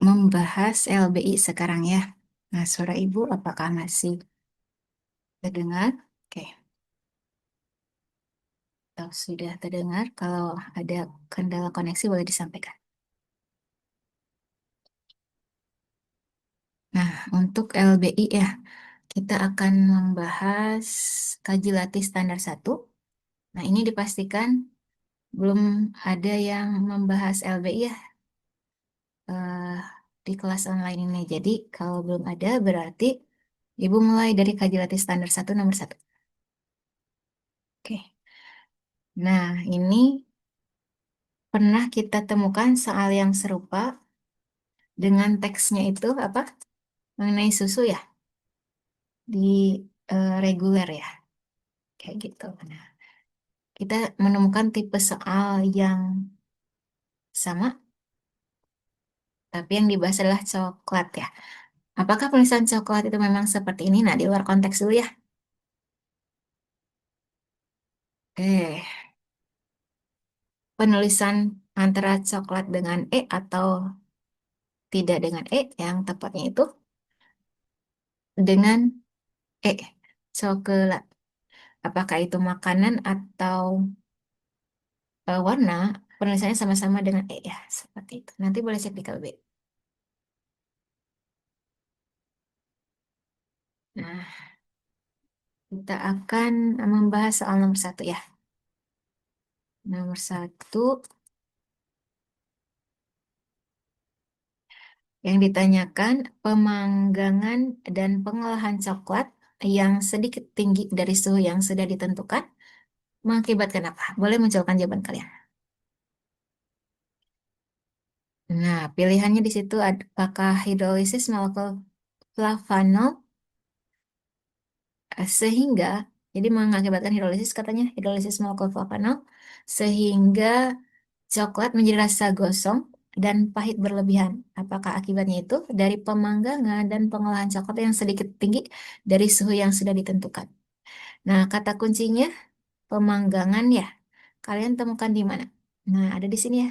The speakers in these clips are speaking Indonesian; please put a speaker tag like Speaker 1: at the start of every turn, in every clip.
Speaker 1: membahas LBI sekarang ya. Nah, suara Ibu apakah masih terdengar? Oke, kalau sudah terdengar, kalau ada kendala koneksi boleh disampaikan. Nah, untuk LBI ya, kita akan membahas kaji latih standar 1. Nah, ini dipastikan belum ada yang membahas LBI ya eh, di kelas online ini. Jadi, kalau belum ada berarti Ibu mulai dari kaji latih standar 1 nomor 1. Oke. Nah, ini pernah kita temukan soal yang serupa dengan teksnya itu apa? Mengenai susu ya di reguler ya, kayak gitu. Nah, kita menemukan tipe soal yang sama, tapi yang dibahas adalah coklat ya. Apakah penulisan coklat itu memang seperti ini? Nah, di luar konteks dulu ya. Penulisan antara coklat dengan atau tidak dengan yang tepatnya itu dengan e, coklat. Apakah itu makanan atau warna, penulisannya sama-sama dengan ya, seperti itu. Nanti boleh cek di KBB. Nah, kita akan membahas soal nomor 1 ya. Nomor 1, yang ditanyakan pemanggangan dan pengolahan coklat yang sedikit tinggi dari suhu yang sudah ditentukan mengakibatkan apa? Boleh munculkan jawaban kalian. Nah, pilihannya di situ apakah hidrolisis molekul flavanol sehingga jadi mengakibatkan hidrolisis, katanya hidrolisis molekul flavanol sehingga coklat menjadi rasa gosong dan pahit berlebihan. Apakah akibatnya itu dari pemanggangan dan pengolahan coklat yang sedikit tinggi dari suhu yang sudah ditentukan? Nah, kata kuncinya pemanggangan ya. Kalian temukan di mana? Nah, ada di sini ya.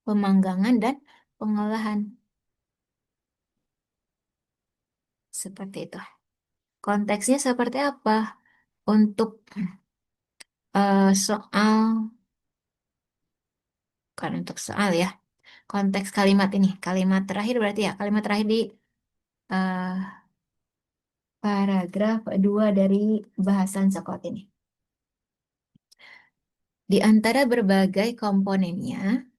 Speaker 1: Pemanggangan dan pengolahan. Seperti itu. Konteksnya seperti apa? Untuk soal, kan untuk soal ya. Konteks kalimat ini. Kalimat terakhir berarti ya. Kalimat terakhir di eh, paragraf 2 dari bahasan coklat ini. Di antara berbagai komponennya,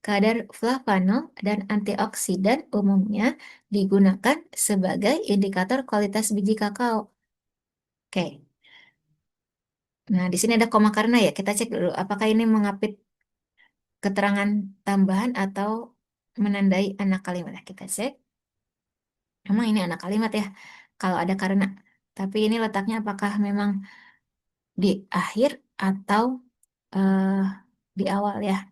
Speaker 1: kadar flavanol dan antioksidan umumnya digunakan sebagai indikator kualitas biji kakao. Oke. Nah, di sini ada koma karena ya. Kita cek dulu apakah ini mengapit keterangan tambahan atau menandai anak kalimat. Nah, kita cek. Emang ini anak kalimat ya. Kalau ada karena. Tapi ini letaknya apakah memang di akhir atau eh, di awal ya.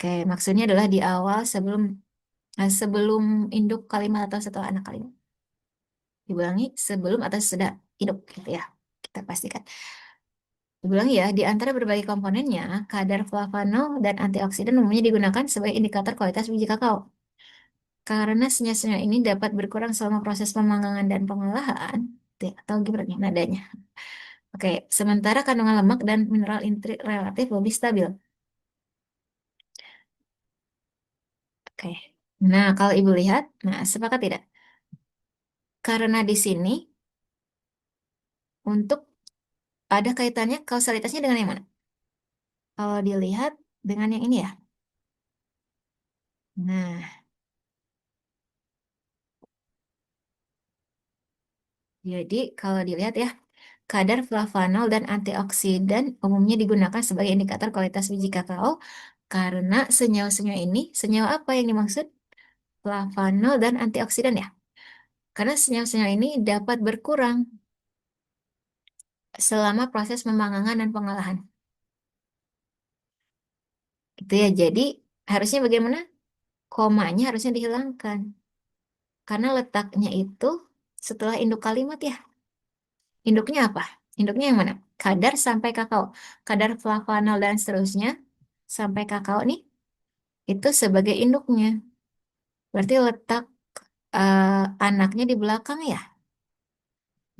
Speaker 1: Oke, maksudnya adalah di awal sebelum induk kalimat atau setelah anak kalimat. Diulangi sebelum atau sesudah induk gitu ya. Kita pastikan. Diulangi ya, di antara berbagai komponennya, kadar flavanol dan antioksidan umumnya digunakan sebagai indikator kualitas biji kakao. Karena senyawa-senyawa ini dapat berkurang selama proses pemanggangan dan pengolahan, atau gimana nih nadanya. Oke, sementara kandungan lemak dan mineral intri relatif lebih stabil. Oke. Nah, kalau Ibu lihat, nah sepakat tidak? Karena di sini untuk ada kaitannya kausalitasnya dengan yang mana? Kalau dilihat dengan yang ini ya. Nah, jadi kalau dilihat ya, kadar flavanol dan antioksidan umumnya digunakan sebagai indikator kualitas biji kakao karena senyawa-senyawa ini, senyawa apa yang dimaksud? Flavanol dan antioksidan ya. Karena senyawa-senyawa ini dapat berkurang selama proses pemanggangan dan pengolahan. Itu ya, jadi harusnya bagaimana? Komanya harusnya dihilangkan. Karena letaknya itu setelah induk kalimat ya. Induknya apa? Induknya yang mana? Kadar sampai kakao. Kadar flavanol dan seterusnya sampai kakao nih. itu sebagai induknya. Berarti letak anaknya di belakang ya,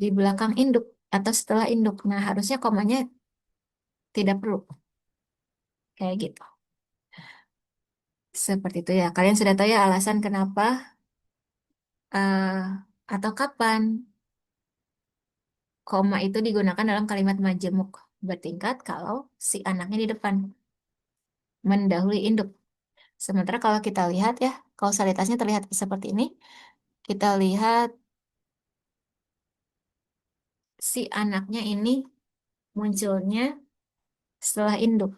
Speaker 1: di belakang induk atau setelah induk. Nah, harusnya komanya tidak perlu kayak gitu. Seperti itu ya. Kalian sudah tahu ya alasan kenapa eh, atau kapan koma itu digunakan dalam kalimat majemuk bertingkat kalau si anaknya di depan mendahului induk. Sementara kalau kita lihat ya, kausalitasnya terlihat seperti ini. Kita lihat si anaknya ini munculnya setelah induk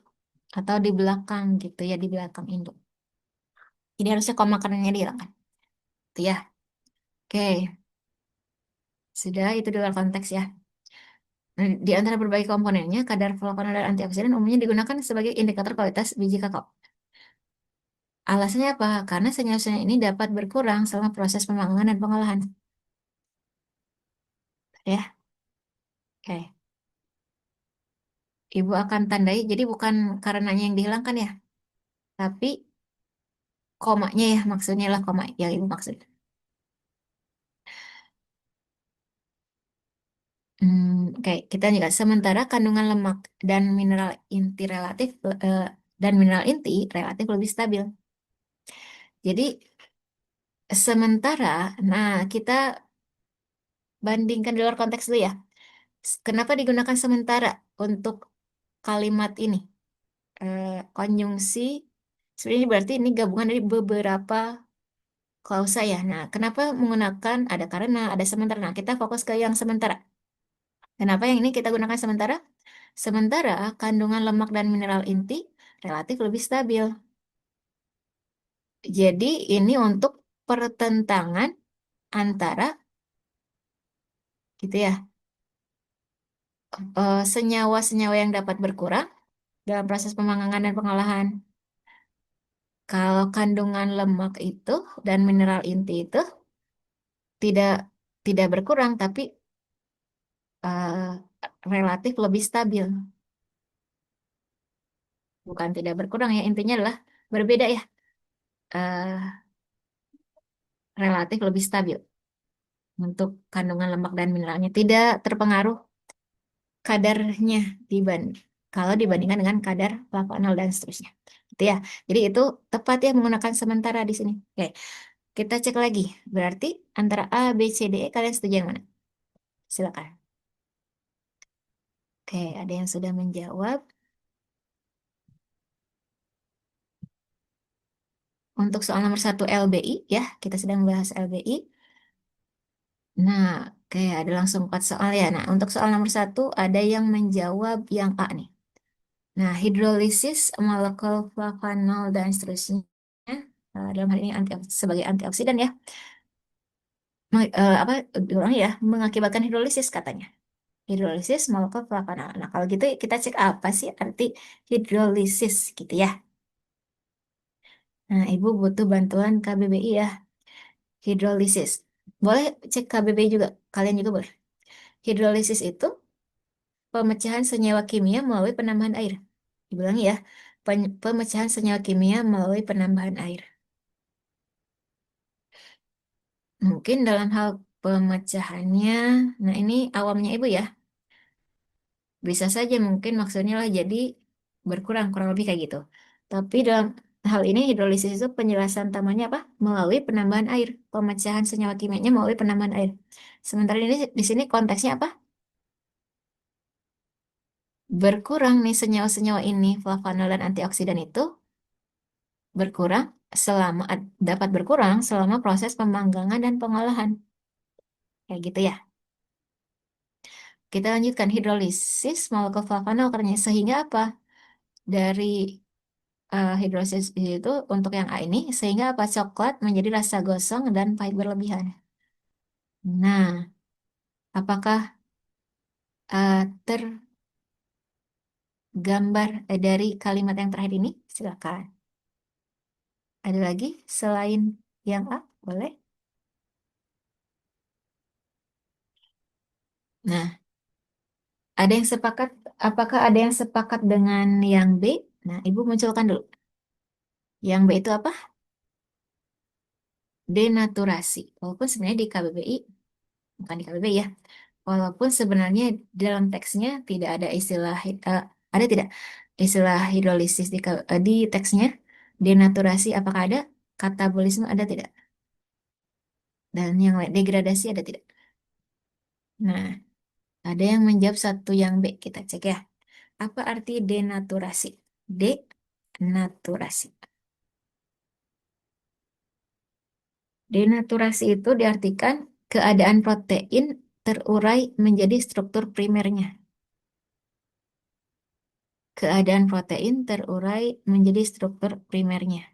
Speaker 1: atau di belakang gitu ya, di belakang induk. Jadi harusnya koma kanannya dihilangkan. Itu ya. Oke, sudah itu di luar konteks ya. Nah, di antara berbagai komponennya, kadar flavonoid dan antioksidan umumnya digunakan sebagai indikator kualitas biji kakao. Alasannya apa? Karena senyawa-senyawa ini dapat berkurang selama proses pemanggangan dan pengolahan. Ya, oke. Ibu akan tandai, jadi bukan karenanya yang dihilangkan ya, tapi komanya ya, maksudnya lah koma yang ibu maksud. Oke, kita juga sementara kandungan lemak dan mineral inti relatif eh, dan mineral inti relatif lebih stabil. Jadi sementara, nah kita bandingkan di luar konteks dulu ya. Kenapa digunakan sementara untuk kalimat ini? Konjungsi, sebenarnya berarti ini gabungan dari beberapa klausa ya. Nah, kenapa menggunakan ada karena, ada sementara. Nah, kita fokus ke yang sementara. Kenapa yang ini kita gunakan sementara? Sementara kandungan lemak dan mineral inti relatif lebih stabil. Jadi ini untuk pertentangan antara gitu ya, senyawa-senyawa yang dapat berkurang dalam proses pemanggangan dan pengolahan. Kalau kandungan lemak itu dan mineral inti itu tidak tidak berkurang tapi eh, relatif lebih stabil. Bukan tidak berkurang ya, intinya adalah berbeda ya. eh, Relatif lebih stabil untuk kandungan lemak dan mineralnya tidak terpengaruh kadarnya kalau dibandingkan dengan kadar flavonol dan seterusnya. Gitu ya. Jadi itu tepat ya menggunakan sementara di sini. Oke, kita cek lagi. Berarti antara A, B, C, D, E kalian setuju yang mana? Silakan. Oke, ada yang sudah menjawab. Untuk soal nomor satu LBI ya, kita sedang membahas LBI. Nah, oke, ada langsung 4 soal ya. Nah, untuk soal nomor satu ada yang menjawab yang A nih. Nah, hidrolisis molekul flavanol dan seterusnya dalam hal ini sebagai antioksidan ya, apa diulangi ya, mengakibatkan hidrolisis katanya. Hidrolisis molekul flavanol. Nah, kalau gitu kita cek apa sih arti hidrolisis gitu ya. Nah, Ibu butuh bantuan KBBI ya. Hidrolisis. Boleh cek KBBI juga, kalian juga boleh. Hidrolisis itu pemecahan senyawa kimia melalui penambahan air. Diulangi ya, pemecahan senyawa kimia melalui penambahan air. Mungkin dalam hal pemecahannya, nah ini awamnya Ibu ya, bisa saja mungkin maksudnya lah jadi berkurang, kurang lebih kayak gitu. Tapi dalam hal ini hidrolisis itu penjelasan tamanya apa? Melalui penambahan air, pemecahan senyawa kimianya melalui penambahan air. Sementara ini di sini konteksnya apa? Berkurang nih senyawa-senyawa ini, flavanol dan antioksidan itu berkurang dapat berkurang selama proses pemanggangan dan pengolahan. Kayak gitu ya. Kita lanjutkan hidrolisis molekul flavanol karena sehingga apa? Dari hidrolisis itu untuk yang A ini sehingga apa coklat menjadi rasa gosong dan pahit berlebihan. Nah, apakah tergambar dari kalimat yang terakhir ini? Silakan. Ada lagi selain yang A? Boleh. Nah, ada yang sepakat? Apakah ada yang sepakat dengan yang B? Nah, Ibu munculkan dulu. Yang B itu apa? Denaturasi. Walaupun sebenarnya di KBBI, bukan di KBBI ya. Walaupun sebenarnya dalam teksnya tidak ada istilah, ada tidak istilah hidrolisis di teksnya? Denaturasi apakah ada? Katabolisme ada tidak? Dan yang lain, degradasi ada tidak? Nah, ada yang menjawab satu yang B. Kita cek ya. Apa arti denaturasi? Denaturasi. Denaturasi itu diartikan keadaan protein terurai menjadi struktur primernya. Keadaan protein terurai menjadi struktur primernya.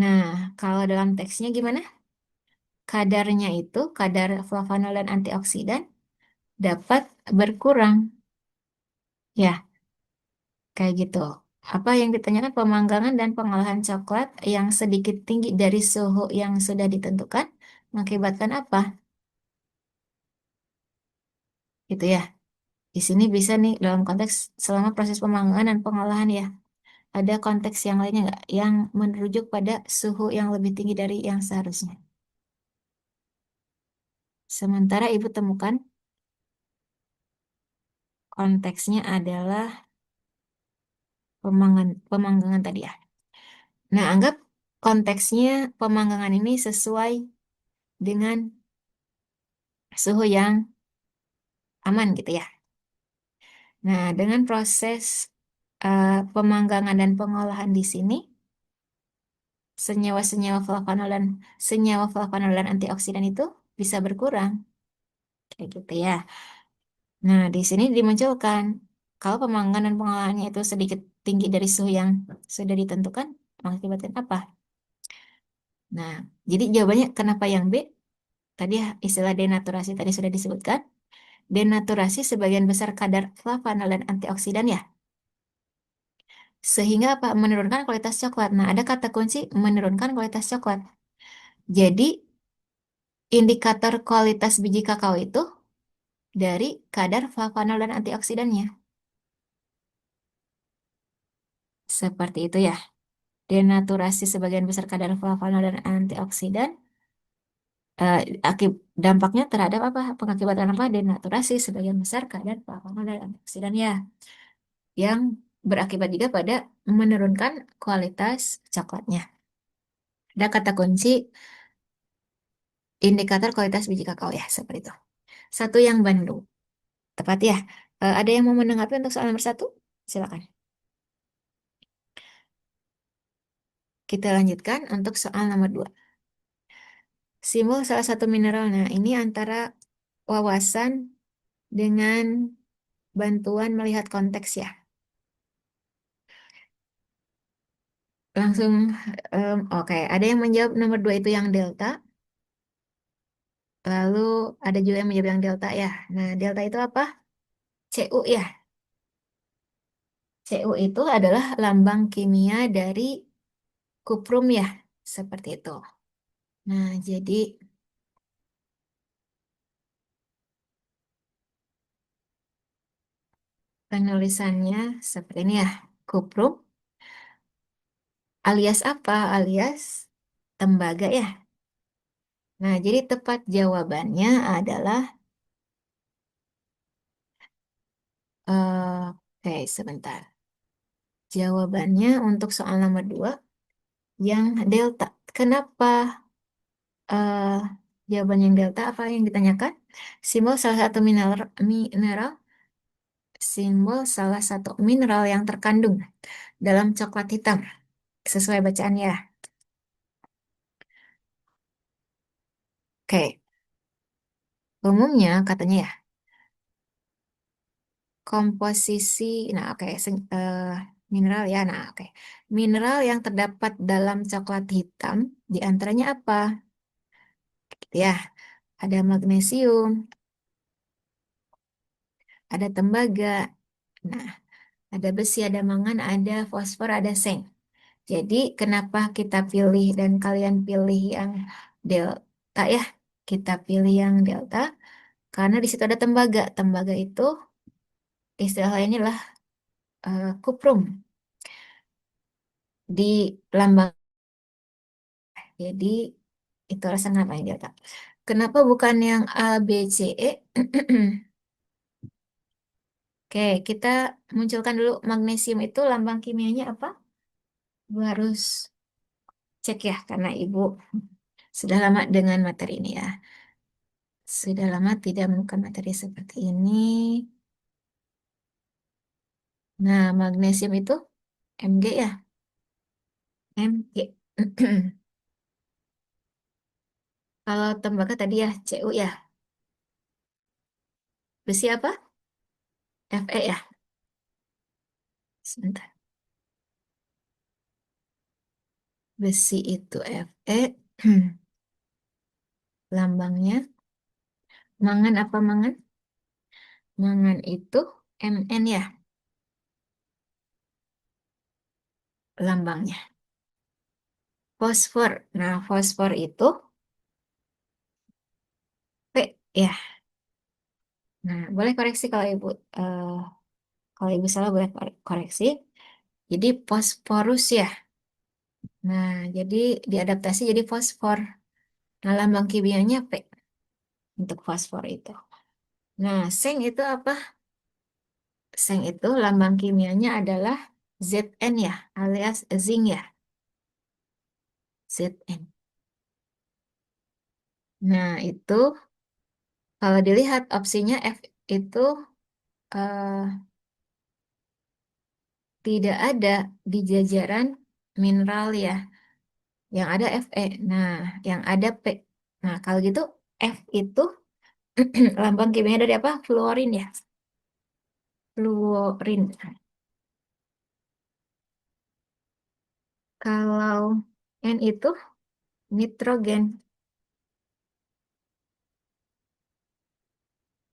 Speaker 1: Nah, kalau dalam teksnya gimana? Kadarnya itu, kadar flavonol dan antioksidan dapat berkurang. Ya, kayak gitu. Apa yang ditanyakan pemanggangan dan pengolahan coklat yang sedikit tinggi dari suhu yang sudah ditentukan mengakibatkan apa? Gitu ya. Di sini bisa nih dalam konteks selama proses pemanggangan dan pengolahan ya. Ada konteks yang lainnya nggak yang merujuk pada suhu yang lebih tinggi dari yang seharusnya? Sementara Ibu temukan konteksnya adalah pemanggangan tadi ya. Nah, anggap konteksnya pemanggangan ini sesuai dengan suhu yang aman gitu ya. Nah, dengan proses pemanggangan dan pengolahan di sini, senyawa flavonoid dan antioksidan itu bisa berkurang. Kayak gitu ya. Nah, di sini dimunculkan kalau pemanggangan dan pengolahannya itu sedikit tinggi dari suhu yang sudah ditentukan, mengakibatkan apa? Nah, jadi jawabannya kenapa yang B? Tadi ya, istilah denaturasi tadi sudah disebutkan. Denaturasi sebagian besar kadar flavonoid dan antioksidan ya. Sehingga apa? Menurunkan kualitas coklat. Nah, ada kata kunci menurunkan kualitas coklat. Jadi, indikator kualitas biji kakao itu dari kadar flavonoid dan antioksidannya. Seperti itu ya. Denaturasi sebagian besar kadar flavonoid dan antioksidan. eh, Dampaknya terhadap apa? Pengakibatan apa? Denaturasi sebagian besar kadar flavonoid dan antioksidan ya. Yang berakibat juga pada menurunkan kualitas coklatnya. Ada kata kunci indikator kualitas biji kakao ya, seperti itu. Satu yang Bandung. Tepat ya. Ada yang mau menanggapi untuk soal nomor satu? Silakan. Kita lanjutkan untuk soal nomor dua. Simbol salah satu mineral. Nah, ini antara wawasan dengan bantuan melihat konteks ya. Langsung, oke. Ada yang menjawab nomor dua itu yang delta. Lalu ada juga yang menjawab yang delta ya. Nah, delta itu apa? Cu ya. Cu itu adalah lambang kimia dari kuprum ya. Seperti itu. Nah, jadi penulisannya seperti ini ya. Kuprum alias apa? Alias tembaga ya. Nah, jadi tepat jawabannya adalah oke, sebentar. Jawabannya untuk soal nomor 2 yang delta. Kenapa eh, jawaban yang delta apa yang ditanyakan? Simbol salah satu mineral, simbol salah satu mineral yang terkandung dalam coklat hitam. Sesuai bacaannya. Oke, umumnya katanya ya, komposisi, nah oke, mineral ya, nah oke. Mineral yang terdapat dalam coklat hitam, di antaranya apa? Ya, ada magnesium, ada tembaga, nah ada besi, ada mangan, ada fosfor, ada seng. Jadi kenapa kita pilih dan kalian pilih yang delta ya? Kita pilih yang delta karena di situ ada tembaga. Tembaga itu istilah lainnya lah kuprum. di lambang. Jadi itu alasan kenapa yang delta. Kenapa bukan yang A, B, C, E? Oke, kita munculkan dulu magnesium itu lambang kimianya apa? Ibu harus cek ya, karena Ibu sudah lama dengan materi ini ya. Sudah lama tidak menemukan materi seperti ini. Nah, magnesium itu Mg ya? Mg. Kalau tembaga tadi ya, Cu ya. Besi apa? Fe ya? Sebentar. Besi itu Fe. Lambangnya. Mangan apa mangan? Mangan itu Mn ya, lambangnya. Fosfor. Nah, fosfor itu P ya. Nah, boleh koreksi kalau eh, ibu salah boleh koreksi. Jadi fosforus ya. Nah, jadi diadaptasi jadi fosfor. Nah, lambang kimianya P untuk fosfor itu. Nah, seng itu apa? Seng itu lambang kimianya adalah Zn ya, alias zinc ya. Zn. Nah, itu kalau dilihat opsinya F itu eh, tidak ada di jajaran mineral ya. Yang ada Fe. Nah, yang ada P. Nah, kalau gitu F itu lambang kimianya dari apa? Fluorin ya. Fluorin. Kalau N itu nitrogen.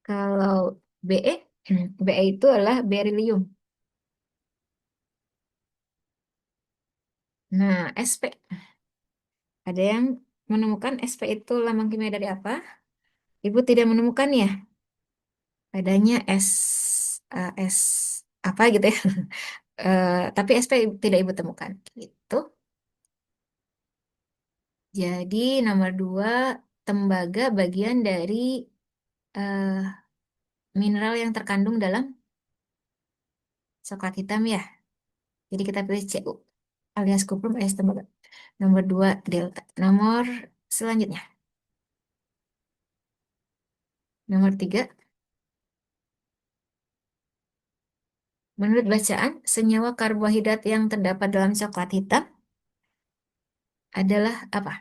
Speaker 1: Kalau Be, Be itu adalah berilium. Nah, Sp. Ada yang menemukan Sp itu lambang kimia dari apa? Ibu tidak menemukan ya? Adanya S apa gitu ya? Tapi SP tidak ibu temukan. Gitu. Jadi nomor 2, tembaga bagian dari eh, mineral yang terkandung dalam coklat hitam ya. Jadi kita pilih Cu alias kuprum alias tembaga. Nomor 2 delta. Nomor selanjutnya. Nomor 3, menurut bacaan, senyawa karbohidrat yang terdapat dalam coklat hitam adalah apa?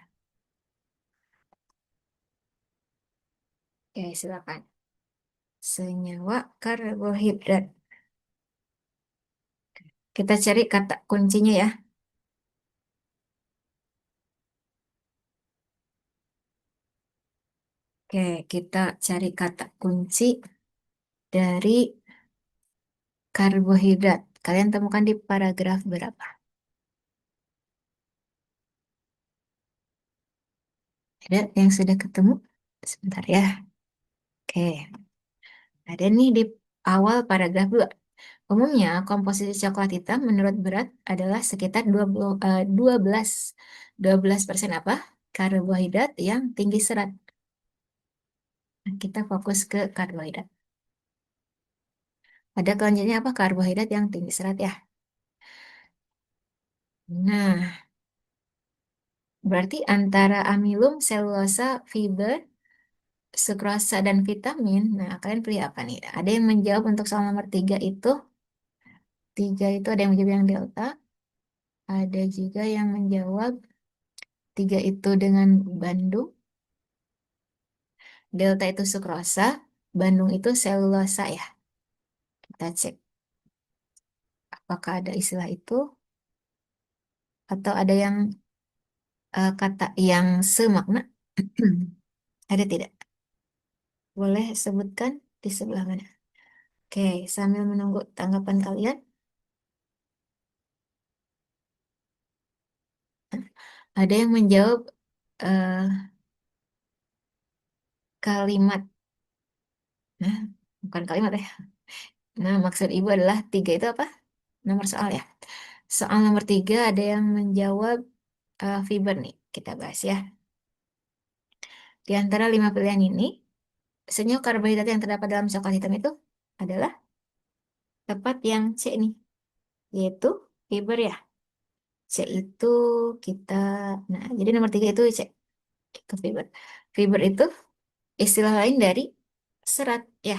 Speaker 1: Oke, silakan. Senyawa karbohidrat. Kita cari kata kuncinya ya. Oke, kita cari kata kunci dari karbohidrat. Kalian temukan di paragraf berapa? Ada yang sudah ketemu? Sebentar ya. Oke, ada nih di awal paragraf 2. Umumnya, komposisi coklat hitam menurut berat adalah sekitar 12% apa? Karbohidrat yang tinggi serat. Nah, kita fokus ke karbohidrat. Ada kelanjutnya apa? Karbohidrat yang tinggi serat ya. Nah, berarti antara amilum, selulosa, fiber, sukrosa, dan vitamin. Nah, kalian pilih apa nih? Ada yang menjawab untuk soal nomor 3 itu. 3 itu ada yang menjawab yang delta. Ada juga yang menjawab 3 itu dengan Bandung. Delta itu sukrosa. Bandung itu selulosa ya. Kita cek apakah ada istilah itu. Atau ada yang kata yang semakna. Ada tidak? Boleh sebutkan di sebelah mana? Oke, sambil menunggu tanggapan kalian. Ada yang menjawab eh, kalimat. Nah, bukan kalimat ya. Nah, maksud ibu adalah 3 itu apa? Nomor soal ya. Soal nomor 3 ada yang menjawab fiber nih. Kita bahas ya. Di antara 5 pilihan ini, senyawa karbohidrat yang terdapat dalam coklat hitam itu adalah tepat yang C nih, yaitu fiber ya. C itu kita, nah jadi nomor 3 itu C, itu fiber. Fiber itu istilah lain dari serat ya,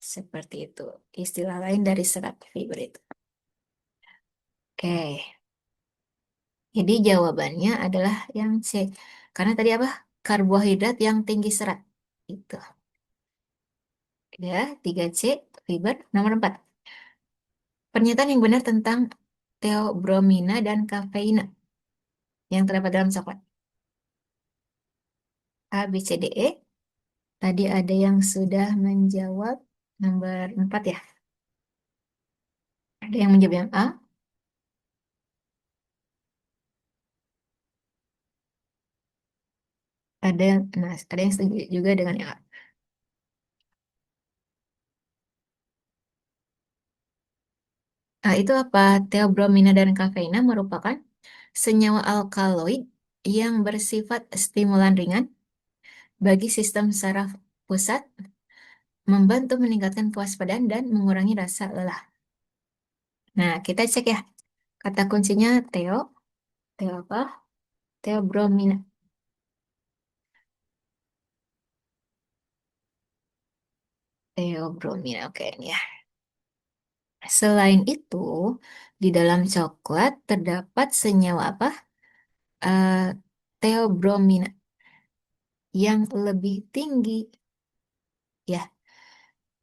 Speaker 1: seperti itu. Istilah lain dari serat fiber itu. Oke, jadi jawabannya adalah yang C. Karena tadi apa? Karbohidrat yang tinggi serat. Itu. Ya, 3C, fiber. Nomor 4. Pernyataan yang benar tentang teobromina dan kafeina yang terdapat dalam coklat. A, B, C, D, E. Tadi ada yang sudah menjawab nomor 4 ya. Ada yang menjawab yang A. Ada yang setuju juga dengan yang A. Nah, itu apa? Teobromina dan kafeina merupakan senyawa alkaloid yang bersifat stimulan ringan bagi sistem saraf pusat, membantu meningkatkan kewaspadaan dan mengurangi rasa lelah. Nah, kita cek ya. Kata kuncinya teo apa? Teobromina. Teobromina, oke ini ya. Selain itu, di dalam coklat terdapat senyawa apa? Eh, teobromina yang lebih tinggi ya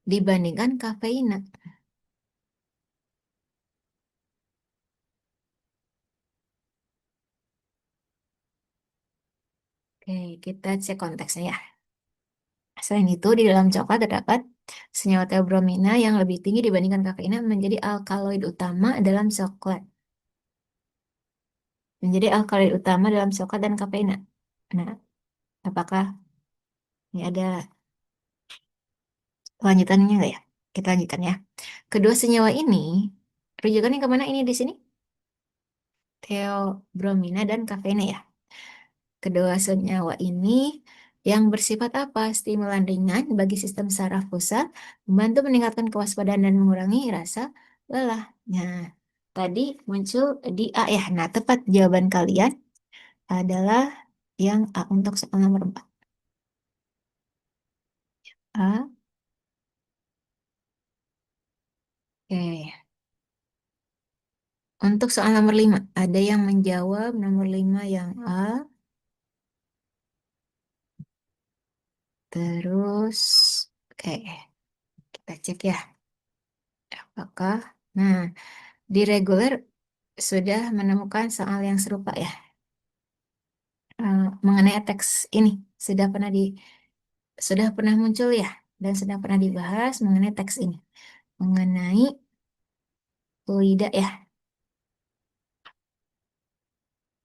Speaker 1: dibandingkan kafeina. Oke, kita cek konteksnya ya. Selain itu, di dalam coklat terdapat senyawa teobromina yang lebih tinggi dibandingkan kafeina menjadi alkaloid utama dalam coklat. Menjadi alkaloid utama dalam coklat dan kafeina. Nah, apakah ini ada lanjutannya nggak ya? Kita lanjutkan ya. Kedua senyawa ini, rujukannya kemana ini di sini? Teobromina dan kafeina ya. Kedua senyawa ini yang bersifat apa? Stimulan ringan bagi sistem saraf pusat, membantu meningkatkan kewaspadaan dan mengurangi rasa lelah. Nah, tadi muncul di A ya. Nah, tepat jawaban kalian adalah yang A untuk soal nomor 4. A. Oke. Untuk soal nomor 5, ada yang menjawab nomor 5 yang A. Terus, oke, kita cek ya. Apakah, nah, di reguler sudah menemukan soal yang serupa ya. Mengenai teks ini sudah pernah muncul ya dan sudah pernah dibahas mengenai teks ini. Mengenai fluida ya.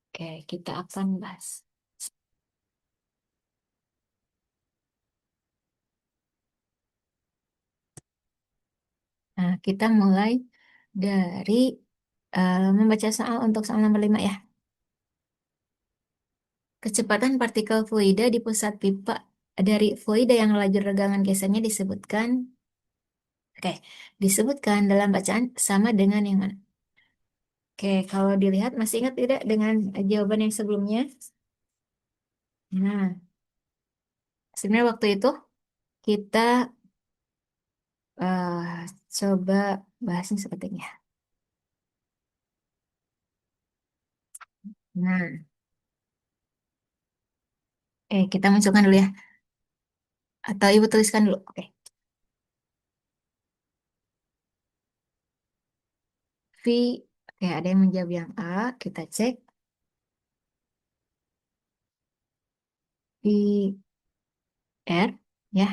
Speaker 1: Oke, kita akan bahas. Nah, kita mulai dari membaca soal untuk soal nomor 5 ya. Kecepatan partikel fluida di pusat pipa dari fluida yang lajur regangan gesernya oke, disebutkan dalam bacaan sama dengan yang mana? Oke, kalau dilihat masih ingat tidak dengan jawaban yang sebelumnya? Nah, sebenarnya waktu itu kita coba bahasnya sepertinya. Nah, kita munculkan dulu ya. Atau ibu tuliskan dulu. Oke, V. Oke, ada yang menjawab yang A. Kita cek. V R ya.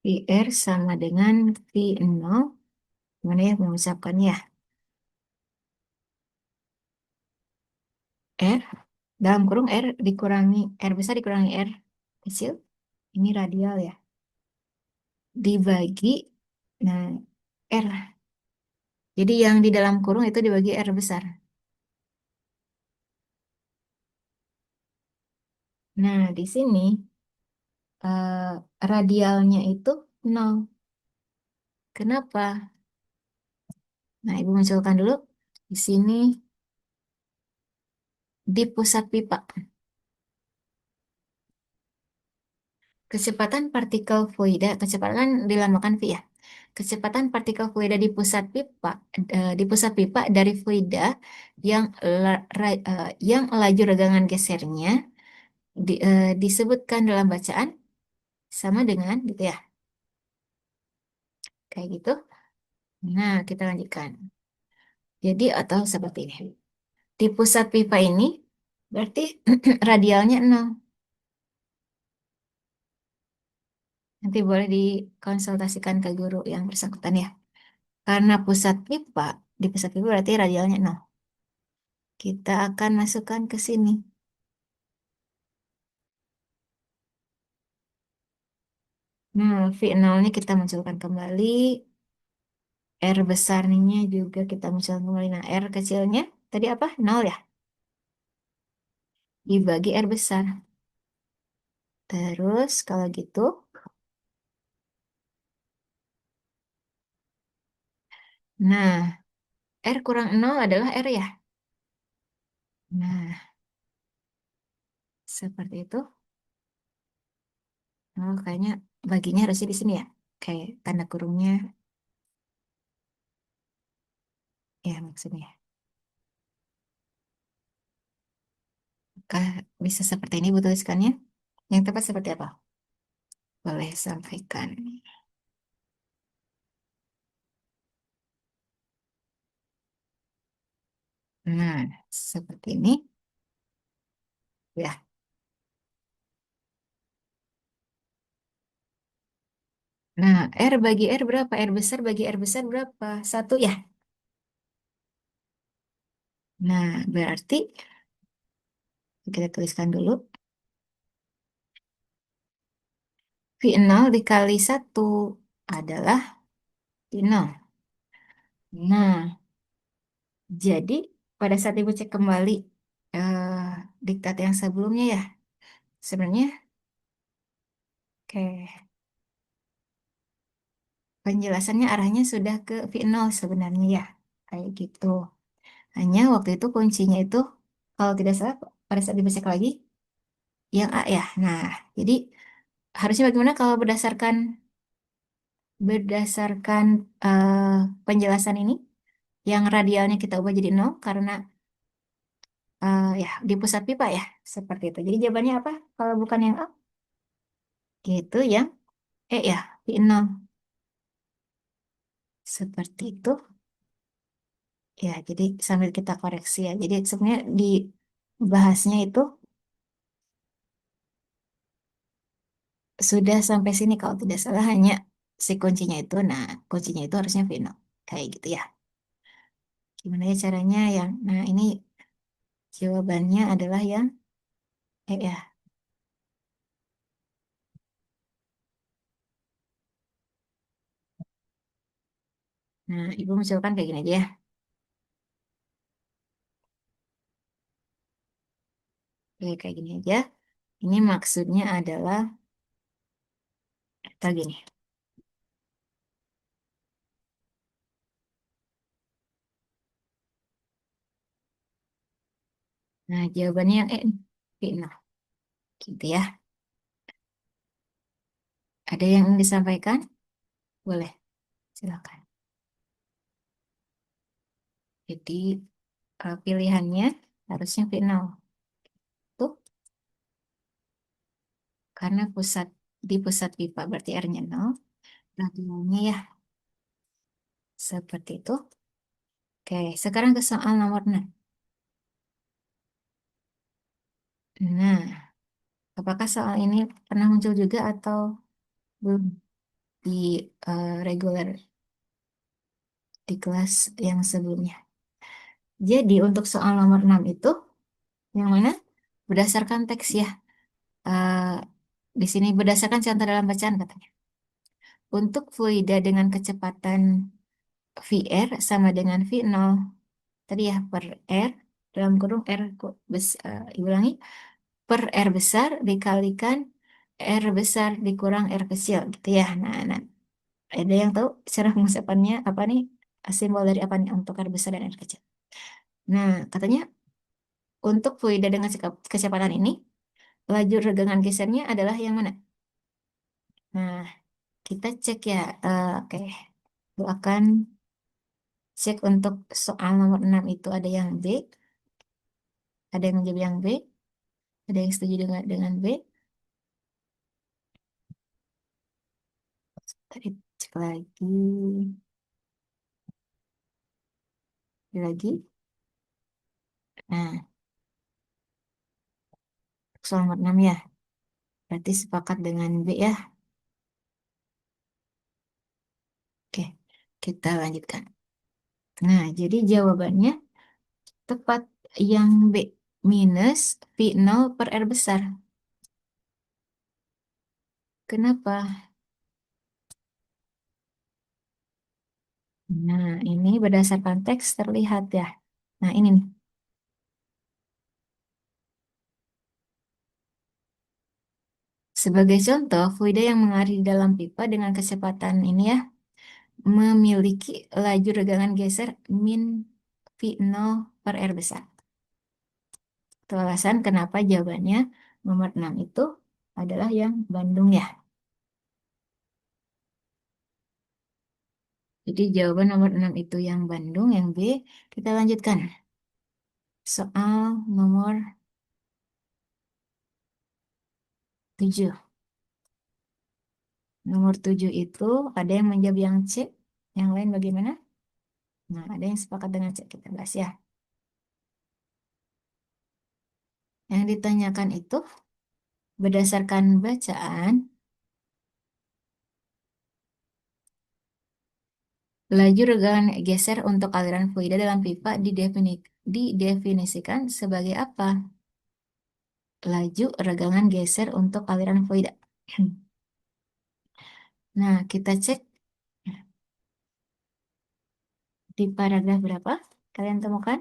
Speaker 1: V R sama dengan V0. Gimana ya mengucapkannya ya? R Dalam kurung R dikurangi, R besar dikurangi R kecil. Ini radial ya. Dibagi, nah R. Jadi yang di dalam kurung itu dibagi R besar. Nah, di sini radialnya itu 0. Kenapa? Nah, Ibu munculkan dulu di sini di pusat pipa. Kecepatan partikel fluida, kecepatan kan dilambangkan V ya. Kecepatan partikel fluida di pusat pipa dari fluida yang yang laju regangan gesernya disebutkan dalam bacaan sama dengan gitu ya. Kayak gitu. Nah, kita lanjutkan. Jadi atau seperti ini. Di pusat pipa ini berarti radialnya 0. Nanti boleh dikonsultasikan ke guru yang bersangkutan ya. Karena di pusat pipa berarti radialnya 0. Kita akan masukkan ke sini. Nah, V0 ini kita munculkan kembali. R besarnya juga kita munculkan kembali. Nah, R kecilnya tadi apa? 0 ya? Dibagi R besar. Terus kalau gitu, nah R kurang 0 adalah R ya? Nah, seperti itu. Oh, kayaknya baginya harusnya di sini ya. Kayak tanda kurungnya. Ya, maksudnya. Apakah bisa seperti ini Bu tuliskannya? Yang tepat seperti apa? Boleh sampaikan. Nah, seperti ini. Ya. Nah, R bagi R berapa? R besar bagi R besar berapa? 1 ya? Nah, berarti kita tuliskan dulu. V0 dikali 1 adalah V0. Nah, jadi pada saat Ibu cek kembali eh, diktat yang sebelumnya ya, sebenarnya oke, penjelasannya arahnya sudah ke V0 sebenarnya ya. Kayak gitu. Hanya waktu itu kuncinya itu, kalau tidak salah pada saat Ibu cek lagi, yang A ya. Nah, jadi harusnya bagaimana kalau berdasarkan penjelasan ini, yang radialnya kita ubah jadi 0 karena ya di pusat pipa ya, seperti itu. Jadi jawabannya apa? Kalau bukan yang A, gitu yang E ya, V0. Seperti itu. Ya, jadi sambil kita koreksi ya. Jadi sebenarnya di bahasnya itu sudah sampai sini kalau tidak salah, hanya si kuncinya itu. Nah, kuncinya itu harusnya V0. Kayak gitu ya. Gimana ya caranya yang, nah ini jawabannya adalah yang E ya. Nah, Ibu mencoba kayak gini aja ya. Oke, kayak gini aja. Ini maksudnya adalah, atau gini. Nah, jawabannya yang E nih. V0. Gitu ya. Ada yang ingin disampaikan? Boleh, silakan. Jadi, pilihannya harusnya V0. Tuh, karena di pusat pipa berarti R-nya 0. Radialnya ya, seperti itu. Oke, sekarang ke soal nomor 6. Nah, apakah soal ini pernah muncul juga atau belum di reguler di kelas yang sebelumnya? Jadi untuk soal nomor 6 itu yang mana? berdasarkan teks ya. Eh, di sini berdasarkan contoh dalam bacaan katanya. Untuk fluida dengan kecepatan VR sama dengan V0 tadi ya per R dalam kurung R ulangi per R besar dikalikan R besar dikurang R kecil gitu ya. Nah, ada yang tahu cara pengusapannya apa nih? Simbol dari apa nih untuk R besar dan R kecil? Nah, katanya untuk fluida dengan kecepatan ini, laju regangan gesernya adalah yang mana? Nah, kita cek ya. Oke, aku akan cek untuk soal nomor 6 itu ada yang B, ada yang menjawab yang B, ada yang setuju dengan B. Tadi cek lagi. Nah, soal nomor 6 ya. Berarti sepakat dengan B ya. Oke, kita lanjutkan. Nah, jadi jawabannya tepat yang B minus V0 per R besar. Kenapa? Nah, ini berdasarkan teks terlihat ya. Nah, ini nih. Sebagai contoh, fluida yang mengalir di dalam pipa dengan kecepatan ini ya, memiliki laju regangan geser min V0 per R besar. Itu alasan kenapa jawabannya nomor 6 itu adalah yang Bandung ya. Jadi jawaban nomor 6 itu yang Bandung, yang B. Kita lanjutkan. Soal nomor 7. Nomor 7 itu ada yang menjawab yang C, yang lain bagaimana? Nah, ada yang sepakat dengan C, kita bahas ya. Yang ditanyakan itu berdasarkan bacaan, laju regangan geser untuk aliran fluida dalam pipa didefinisikan sebagai apa? Laju regangan geser untuk aliran fluida. Nah, kita cek di paragraf berapa? Kalian temukan?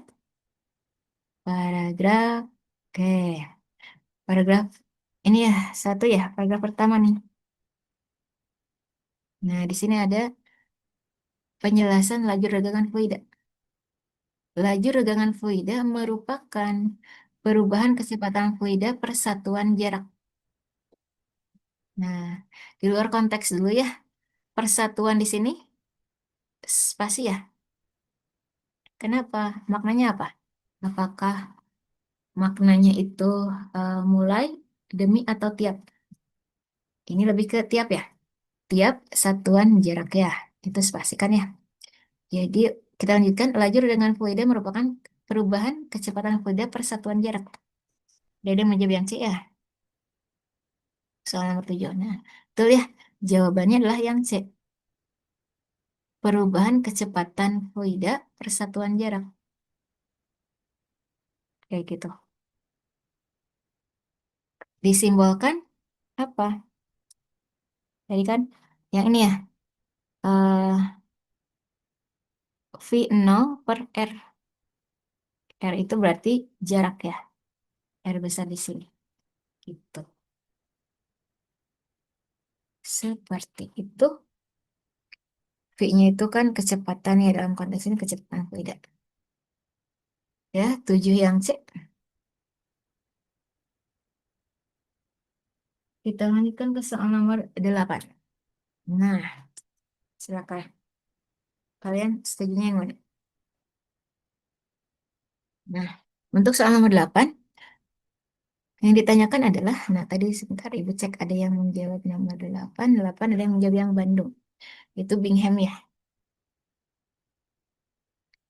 Speaker 1: Paragraf, oke. Paragraf ini ya, satu ya, paragraf pertama nih. Nah, di sini ada penjelasan laju regangan fluida. Laju regangan fluida merupakan perubahan kecepatan fluida per satuan jarak. Nah, di luar konteks dulu ya. Persatuan di sini spasi ya. Kenapa? Maknanya apa? Apakah maknanya itu mulai, demi, atau tiap? Ini lebih ke tiap ya. Tiap satuan jarak ya. Itu spasi kan ya. Jadi kita lanjutkan. Laju regangan fluida merupakan perubahan kecepatan fluida per satuan jarak. Dede menjawab yang C ya. Soal nomor 7. Nah, betul ya. Jawabannya adalah yang C. Perubahan kecepatan fluida persatuan jarak. Kayak gitu. Disimbolkan apa? Jadi kan yang ini ya. V0 per R. R itu berarti jarak ya. R besar di sini. Gitu. Seperti itu. V-nya itu kan kecepatan ya, dalam konteks ini kecepatan fluida. Ya, 7 yang C. Kita lanjutkan ke soal nomor 8. Nah, silakan. Kalian setujunya yang mana? Nah, untuk soal nomor 8, yang ditanyakan adalah, nah tadi sebentar Ibu cek ada yang menjawab nomor 8, 8 ada yang menjawab yang Bandung. Itu Bingham ya.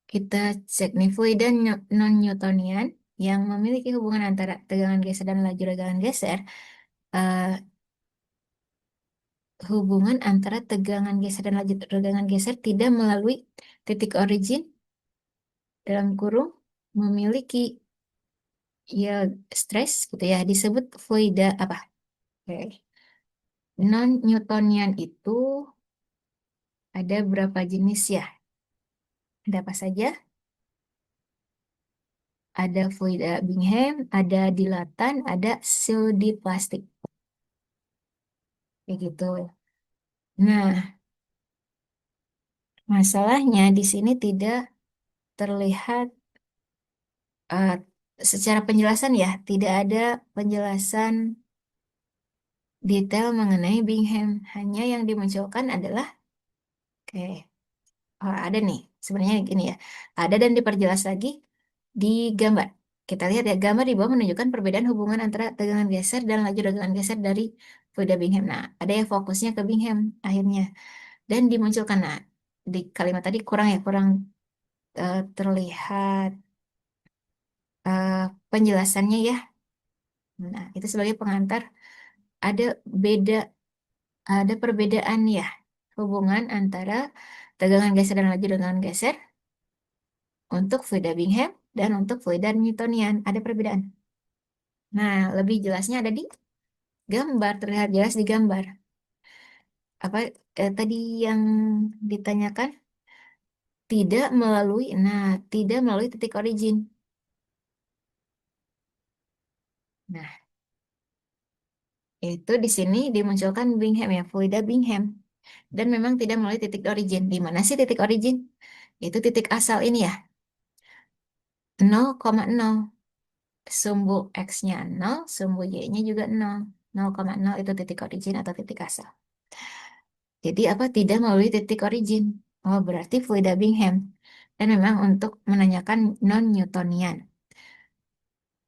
Speaker 1: Kita cek nih, fluida non-Newtonian yang memiliki hubungan antara tegangan geser dan laju regangan geser. eh, Hubungan antara tegangan geser dan laju regangan geser tidak melalui titik origin dalam kurung memiliki ya stres gitu ya disebut fluida apa? Oke. Non-Newtonian itu ada berapa jenis ya? Ada apa saja? Ada fluida Bingham, ada dilatan, ada plastik. Kayak gitu. Nah, masalahnya di sini tidak terlihat eh, secara penjelasan ya, tidak ada penjelasan detail mengenai Bingham. Hanya yang dimunculkan adalah, oke, oh, ada nih, sebenarnya gini ya, ada dan diperjelas lagi di gambar. Kita lihat ya, gambar di bawah menunjukkan perbedaan hubungan antara tegangan geser dan laju tegangan geser dari fluida Bingham. Nah, ada yang fokusnya ke Bingham akhirnya. Dan dimunculkan, nah, di kalimat tadi kurang ya, kurang terlihat eh, penjelasannya ya. Nah, itu sebagai pengantar ada beda, ada perbedaan ya hubungan antara tegangan geser dan laju tegangan geser untuk fluida Bingham dan untuk fluida Newtonian. Ada perbedaan. Nah, lebih jelasnya ada di gambar, terlihat jelas di gambar. Apa tadi yang ditanyakan? Tidak melalui, nah, tidak melalui titik origin. Nah, itu di sini dimunculkan Bingham ya, fluida Bingham. Dan memang tidak melalui titik origin. Di mana sih titik origin? Itu titik asal ini ya, 0,0. Sumbu X-nya 0, sumbu Y-nya juga 0. 0,0 itu titik origin atau titik asal. Jadi apa? Tidak melalui titik origin. Oh, berarti fluida Bingham. Dan memang untuk menanyakan non-Newtonian.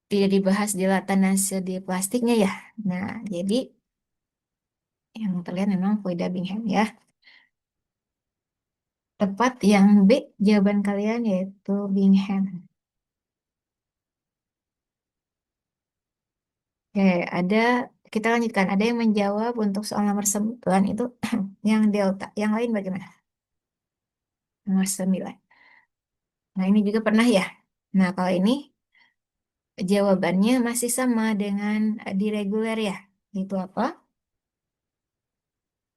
Speaker 1: Tidak dibahas di latanase di plastiknya ya. Nah, jadi yang terlihat memang fluida Bingham ya. Tepat yang B, jawaban kalian yaitu Bingham. Oke, ada, kita lanjutkan. Ada yang menjawab untuk soal nomor 9 itu yang delta. Yang lain bagaimana? Nomor 9. Nah, ini juga pernah ya. Nah, kalau ini jawabannya masih sama dengan di reguler ya. Itu apa?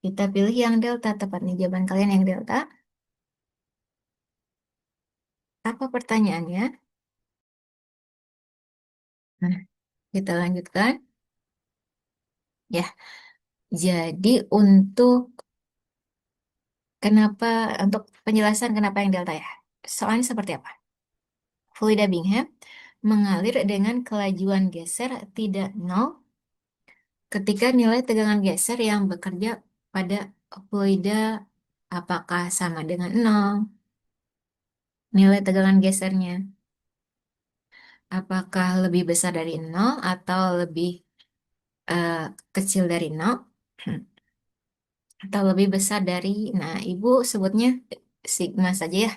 Speaker 1: Kita pilih yang delta. Tepat nih jawaban kalian yang delta. Apa pertanyaannya? Nah, kita lanjutkan. Ya, jadi kenapa, untuk penjelasan kenapa yang delta ya? Soalnya seperti apa? Fluida Bingham mengalir dengan kelajuan geser tidak nol ketika nilai tegangan geser yang bekerja pada fluida apakah sama dengan nol, nilai tegangan gesernya apakah lebih besar dari nol atau lebih eh, kecil dari nol atau lebih besar dari, nah ibu sebutnya sigma saja ya.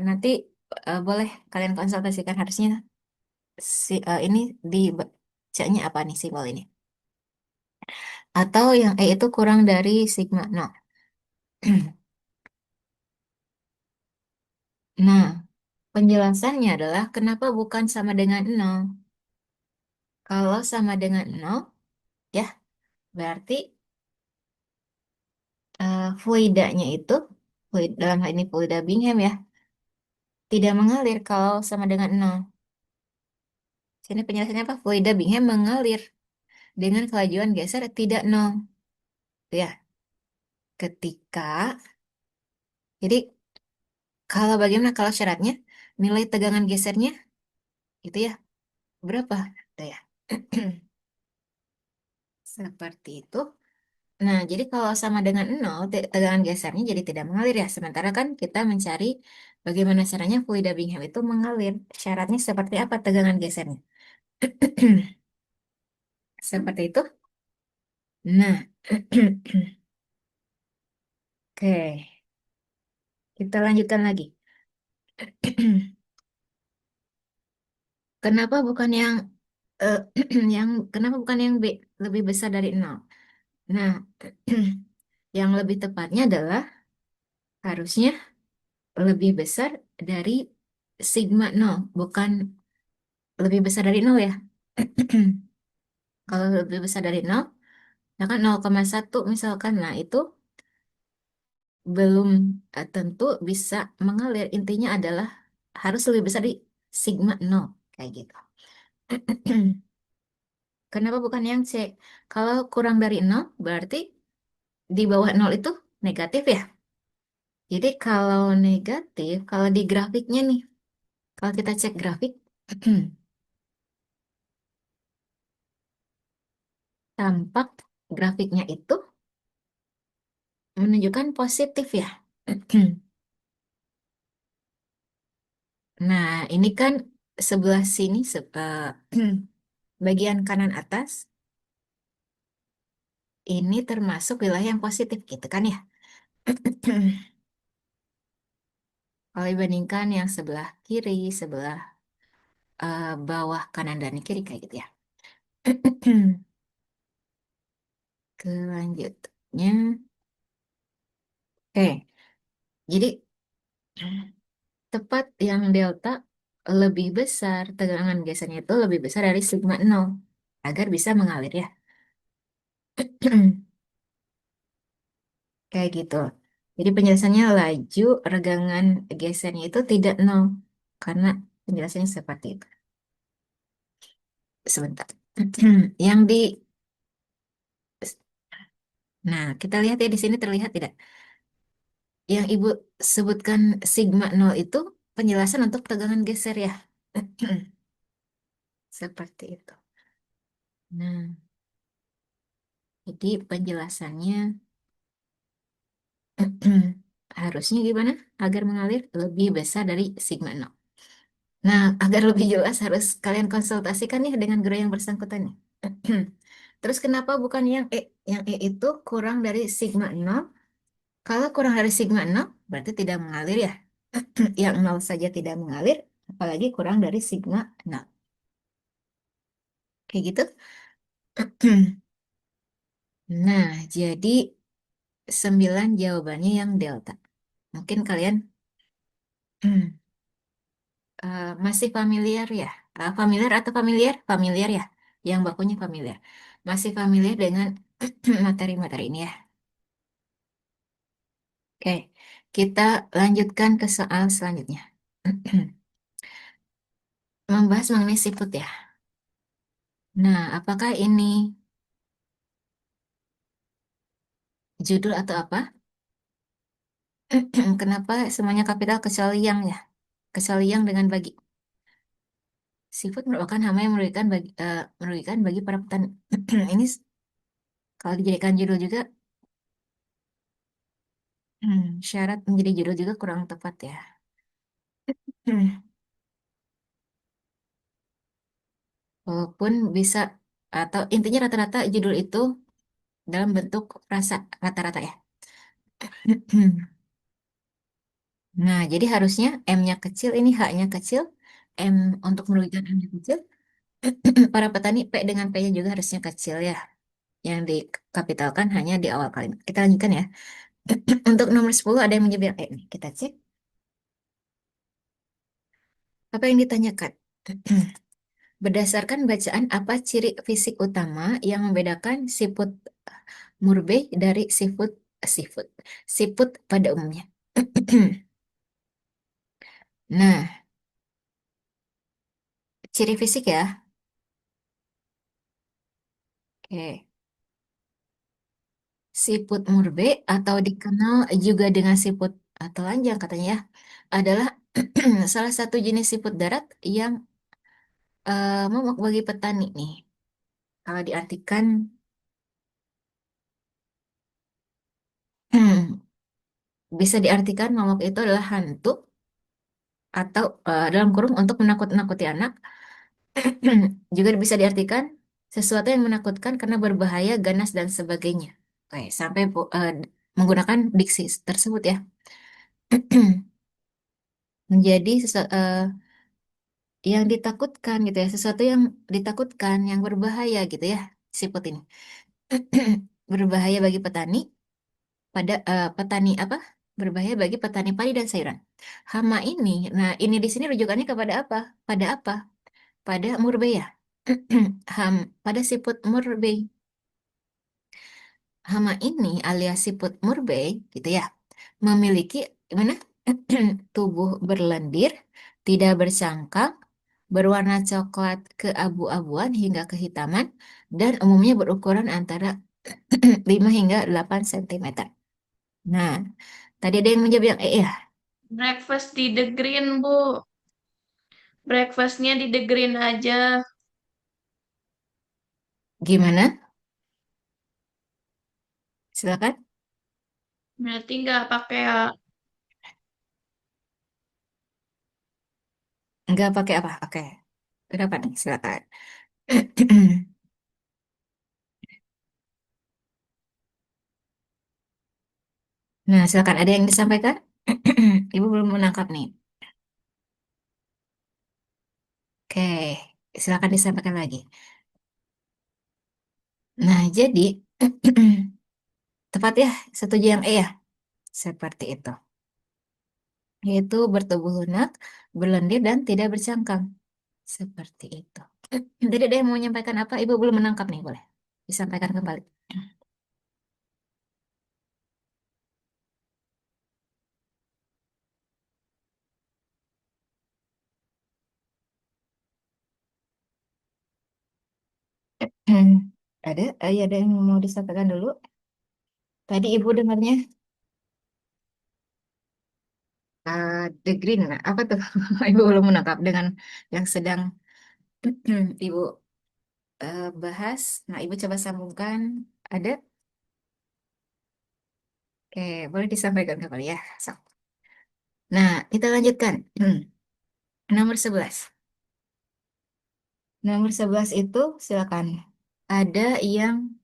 Speaker 1: Nanti boleh kalian konsultasikan harusnya ini dibacanya apa nih simbol ini. Atau yang E itu kurang dari sigma nol. Nah, penjelasannya adalah kenapa bukan sama dengan nol. Kalau sama dengan nol, ya berarti fluidanya itu, dalam hal ini fluida Bingham ya, tidak mengalir kalau sama dengan nol. Sini penjelasannya apa? Fluida Bingham mengalir dengan kelajuan geser tidak nol. Ya, ketika, jadi kalau bagaimana kalau syaratnya? Nilai tegangan gesernya itu ya berapa? Tuh ya. Seperti itu. Nah, jadi kalau sama dengan nol, tegangan gesernya jadi tidak mengalir ya. Sementara kan kita mencari bagaimana caranya fluida Bingham itu mengalir. Syaratnya seperti apa tegangan gesernya? Seperti itu. Nah, oke. Kita lanjutkan lagi. Kenapa bukan yang eh, kenapa bukan yang B lebih besar dari nol? Nah, yang lebih tepatnya adalah harusnya lebih besar dari sigma nol, bukan lebih besar dari nol ya. Kalau lebih besar dari nol, ya kan 0,1 misalkan. Nah, itu belum tentu bisa mengalir. Intinya adalah harus lebih besar di sigma nol. Kayak gitu. Kenapa bukan yang C? Kalau kurang dari nol, berarti di bawah nol itu negatif ya. Jadi kalau negatif, kalau di grafiknya nih, kalau kita cek grafik, tampak grafiknya itu menunjukkan positif ya. Nah, ini kan sebelah sini, bagian kanan atas, ini termasuk wilayah yang positif gitu kan ya. Kalau dibandingkan yang sebelah kiri, sebelah bawah kanan dan kiri kayak gitu ya. Kelanjutnya, oke. Jadi tepat yang delta lebih besar, tegangan gasnya itu lebih besar dari sigma nol agar bisa mengalir ya. Kayak gitu. Jadi penjelasannya laju regangan gesernya itu tidak nol karena penjelasannya seperti itu. Sebentar. Yang di Nah, kita lihat ya di sini terlihat tidak? Yang Ibu sebutkan sigma nol itu penjelasan untuk tegangan geser ya. Seperti itu. Nah, jadi penjelasannya harusnya gimana agar mengalir lebih besar dari sigma nol. Nah, agar lebih jelas harus kalian konsultasikan nih dengan guru yang bersangkutan nih. Terus kenapa bukan yang E? Yang E itu kurang dari sigma nol. Kalau kurang dari sigma nol, berarti tidak mengalir ya. Yang nol saja tidak mengalir, apalagi kurang dari sigma nol. Kayak gitu. Nah, jadi 9 jawabannya yang delta. Mungkin kalian masih familiar ya? Familiar atau familiar? Familiar ya? Yang bakunya familiar. Masih familiar dengan materi-materi ini ya? Oke, kita lanjutkan ke soal selanjutnya. Membahas mengenai siput ya. Nah, apakah ini judul atau apa? Kenapa semuanya kapital kecuali yang ya? Kecuali yang dengan bagi. Siput merupakan hama yang merugikan bagi para petani. Ini kalau dijadikan judul juga, syarat menjadi judul juga kurang tepat ya. Walaupun bisa, atau intinya rata-rata judul itu dalam bentuk frasa rata-rata ya. Nah, jadi harusnya M-nya kecil, ini H-nya kecil, M untuk merugikan M-nya kecil. Para petani P dengan P-nya juga harusnya kecil ya. Yang dikapitalkan hanya di awal kalimat. Kita lanjutkan ya. Untuk nomor 10 ada yang menyebut E nih. Kita cek apa yang ditanyakan. Berdasarkan bacaan apa ciri fisik utama yang membedakan siput murbei dari siput siput pada umumnya. Nah, ciri fisik ya. Oke. Siput murbei atau dikenal juga dengan siput telanjang katanya ya, adalah salah satu jenis siput darat yang momok bagi petani nih. Kalau diartikan bisa diartikan momok itu adalah hantu atau dalam kurung untuk menakut-nakuti anak. Juga bisa diartikan sesuatu yang menakutkan karena berbahaya, ganas dan sebagainya. Oke, sampai menggunakan diksi tersebut ya. Menjadi yang ditakutkan gitu ya, sesuatu yang ditakutkan, yang berbahaya gitu ya, siput ini. Berbahaya bagi petani, petani apa? Berbahaya bagi petani padi dan sayuran. Hama ini, nah ini di sini rujukannya kepada apa? Pada apa? pada murbei ya. Pada siput murbei. Hama ini alias siput murbei gitu ya, memiliki gimana? Tubuh berlendir, tidak bercangkang, berwarna coklat keabu-abuan hingga kehitaman, dan umumnya berukuran antara 5 hingga 8 cm. Nah, tadi ada yang menjawab yang ya.
Speaker 2: Breakfast di The Green, Bu. Breakfastnya di The Green aja.
Speaker 1: Gimana? Silakan.
Speaker 2: Berarti nggak pakai
Speaker 1: Nggak pakai apa? Oke. Kenapa nih? Silakan. Nah, silakan. Ada yang disampaikan? Ibu belum menangkap nih. Oke, silakan disampaikan lagi. Nah, jadi tepat ya, setuju yang E ya, seperti itu. Yaitu bertubuh lunak, berlendir, dan tidak bercangkang. Seperti itu. Jadi ada yang mau menyampaikan apa? Ibu belum menangkap nih, boleh disampaikan kembali. Ada? Ya, ada yang mau disampaikan dulu. Tadi ibu dengarnya The Green. Nah, apa tuh? Ibu belum menangkap dengan yang sedang ibu bahas. Nah, ibu coba sambungkan. Ada? Oke, boleh disampaikan kembali ya. Nah, kita lanjutkan. Nomor 11. Nomor 11 itu silakan. Ada yang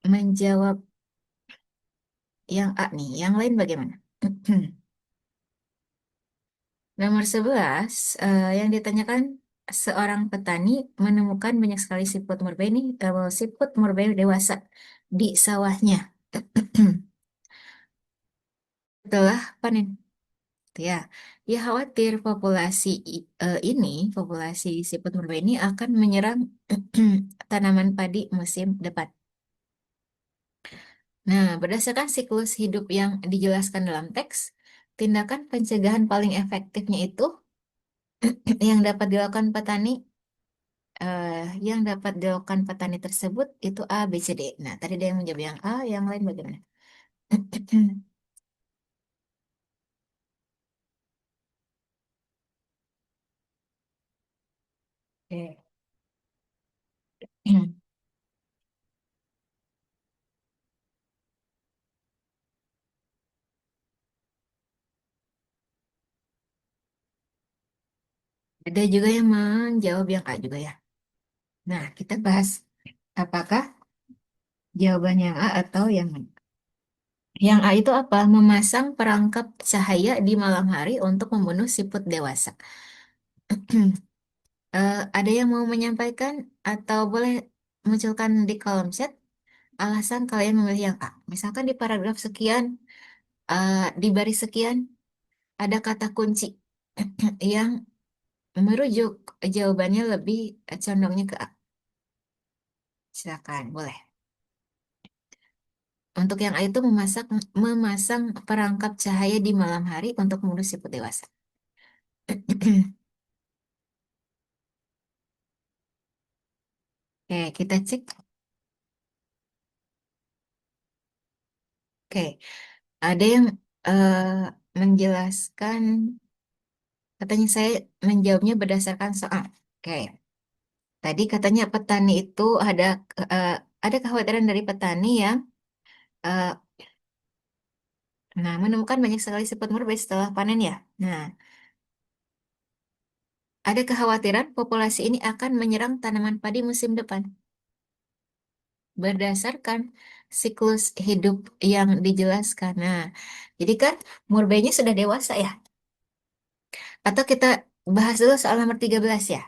Speaker 1: menjawab yang A nih, yang lain bagaimana? Nomor 11 yang ditanyakan seorang petani menemukan banyak sekali siput murbei ini, siput murbei dewasa di sawahnya. Setelah panen. Ya, dia khawatir populasi siput murbei ini akan menyerang tanaman padi musim depan. Nah, berdasarkan siklus hidup yang dijelaskan dalam teks, tindakan pencegahan paling efektifnya itu yang dapat dilakukan petani, eh, yang dapat dilakukan petani tersebut itu A, B, C, D. Nah, tadi ada yang menjawab yang A, yang lain bagaimana? Oke. Ada juga yang menjawab yang A juga ya. Nah, kita bahas apakah jawabannya yang A atau yang B. Yang A itu apa? Memasang perangkap cahaya di malam hari untuk membunuh siput dewasa. Ada yang mau menyampaikan atau boleh munculkan di kolom chat alasan kalian memilih yang A. Misalkan di paragraf sekian, di baris sekian, ada kata kunci yang merujuk jawabannya lebih condongnya ke A. Silakan, boleh. Untuk yang A itu memasang perangkap cahaya di malam hari untuk membunuh siput dewasa. Oke, kita cek. Oke, ada yang eh, menjelaskan, katanya saya menjawabnya berdasarkan soal. Oke, tadi katanya petani itu eh, ada kekhawatiran dari petani yang eh, menemukan banyak sekali siput murbei setelah panen ya. Nah, ada kekhawatiran populasi ini akan menyerang tanaman padi musim depan berdasarkan siklus hidup yang dijelaskan. Nah, jadi kan murbeinya sudah dewasa ya. Atau kita bahas dulu soal nomor 13 ya.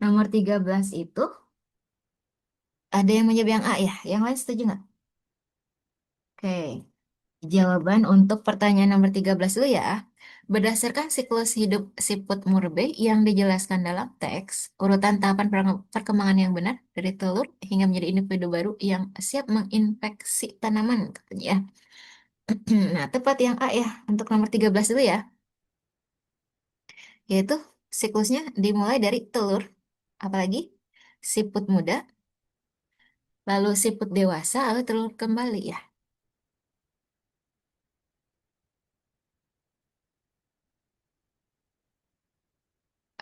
Speaker 1: Nomor 13 itu ada yang menjawab yang A ya. Yang lain setuju nggak? Oke. Jawaban untuk pertanyaan nomor 13 dulu ya. Berdasarkan siklus hidup siput Murbe yang dijelaskan dalam teks, urutan tahapan perkembangan yang benar dari telur hingga menjadi individu baru yang siap menginfeksi tanaman, katanya ya. Nah, tepat yang A ya, untuk nomor 13 dulu ya, yaitu siklusnya dimulai dari telur, apalagi siput muda, lalu siput dewasa, lalu telur kembali ya.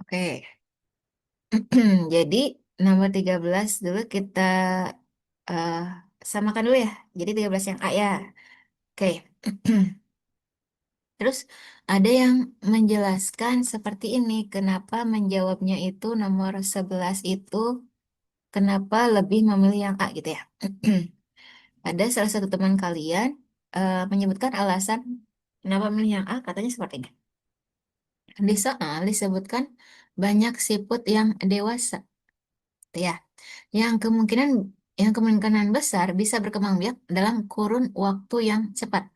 Speaker 1: Oke, jadi nomor 13 dulu kita eh, samakan dulu ya. Jadi 13 yang A ya. Oke. Terus ada yang menjelaskan seperti ini, kenapa menjawabnya itu nomor 11 itu, kenapa lebih memilih yang A gitu ya. Ada salah satu teman kalian menyebutkan alasan kenapa memilih yang A, katanya seperti ini. Di soal disebutkan banyak siput yang dewasa, gitu ya, yang kemungkinan besar bisa berkembang biak dalam kurun waktu yang cepat.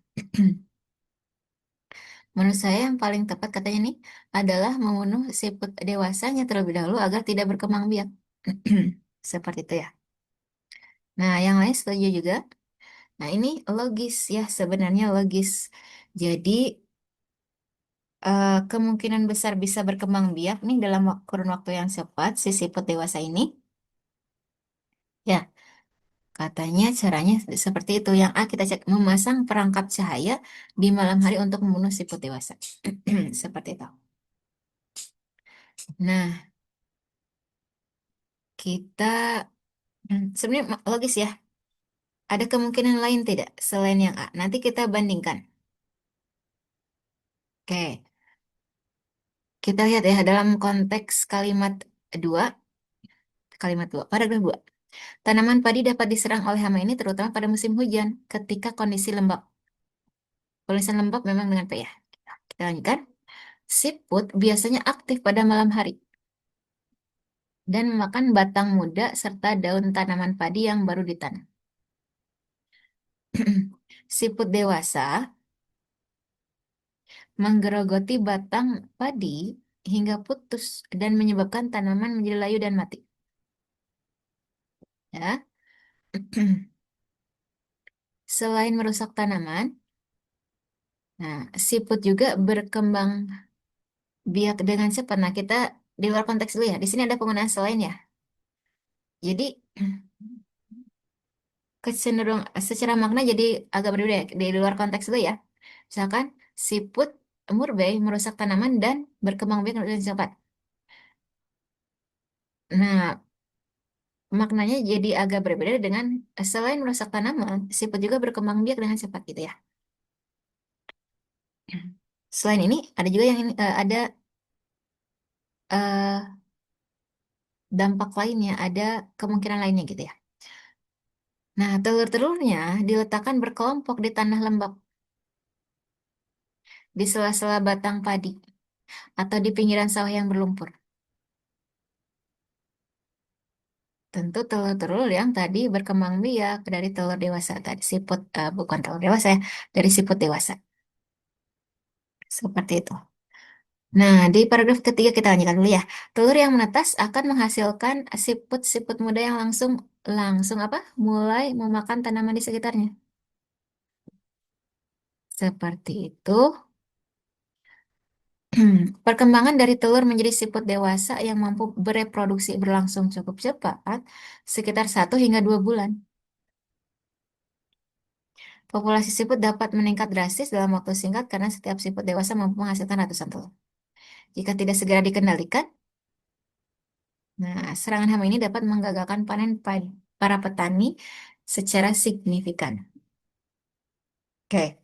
Speaker 1: Menurut saya yang paling tepat katanya nih adalah membunuh siput dewasanya terlebih dahulu agar tidak berkembang biak. Seperti itu ya. Nah, yang lain setuju juga. Nah, ini logis ya, sebenarnya logis. Jadi, kemungkinan besar bisa berkembang biak nih dalam kurun waktu yang cepat si siput dewasa ini. Ya, katanya caranya seperti itu. Yang A kita cek memasang perangkap cahaya di malam hari untuk membunuh siput dewasa. Seperti itu. Nah, kita sebenarnya logis ya. Ada kemungkinan lain tidak selain yang A? Nanti kita bandingkan. Oke, kita lihat ya dalam konteks kalimat 2, paragraf 2. Tanaman padi dapat diserang oleh hama ini terutama pada musim hujan ketika kondisi lembab. Tulisan lembab memang dengan P ya. Kita lanjutkan. Siput biasanya aktif pada malam hari dan memakan batang muda serta daun tanaman padi yang baru ditanam. Siput dewasa menggerogoti batang padi hingga putus dan menyebabkan tanaman menjadi layu dan mati. Ya. Selain merusak tanaman, nah, siput juga berkembang biak dengan cepat. Nah, kita di luar konteks dulu ya. Di sini ada penggunaan selain ya. Jadi, kecenderung secara makna jadi agak berbeda ya. Di luar konteks dulu ya. Misalkan, siput murbei merusak tanaman dan berkembang biak dengan cepat. Nah, maknanya jadi agak berbeda dengan selain merusak tanaman, siput juga berkembang biak dengan cepat gitu ya. Selain ini, ada juga yang ada eh, dampak lainnya, ada kemungkinan lainnya gitu ya. Nah, telur-telurnya diletakkan berkelompok di tanah lembab, di sela-sela batang padi, atau di pinggiran sawah yang berlumpur. Tentu telur-telur yang tadi berkembang biak dari telur dewasa tadi, bukan telur dewasa ya, dari siput dewasa. Seperti itu. Nah, di paragraf ketiga kita lanjutkan dulu ya. Telur yang menetas akan menghasilkan siput-siput muda yang langsung langsung apa? Mulai memakan tanaman di sekitarnya. Seperti itu. Perkembangan dari telur menjadi siput dewasa yang mampu bereproduksi berlangsung cukup cepat, sekitar 1 hingga 2 bulan. Populasi siput dapat meningkat drastis dalam waktu singkat karena setiap siput dewasa mampu menghasilkan ratusan telur. Jika tidak segera dikendalikan, nah, serangan hama ini dapat menggagalkan panen para petani secara signifikan. Oke,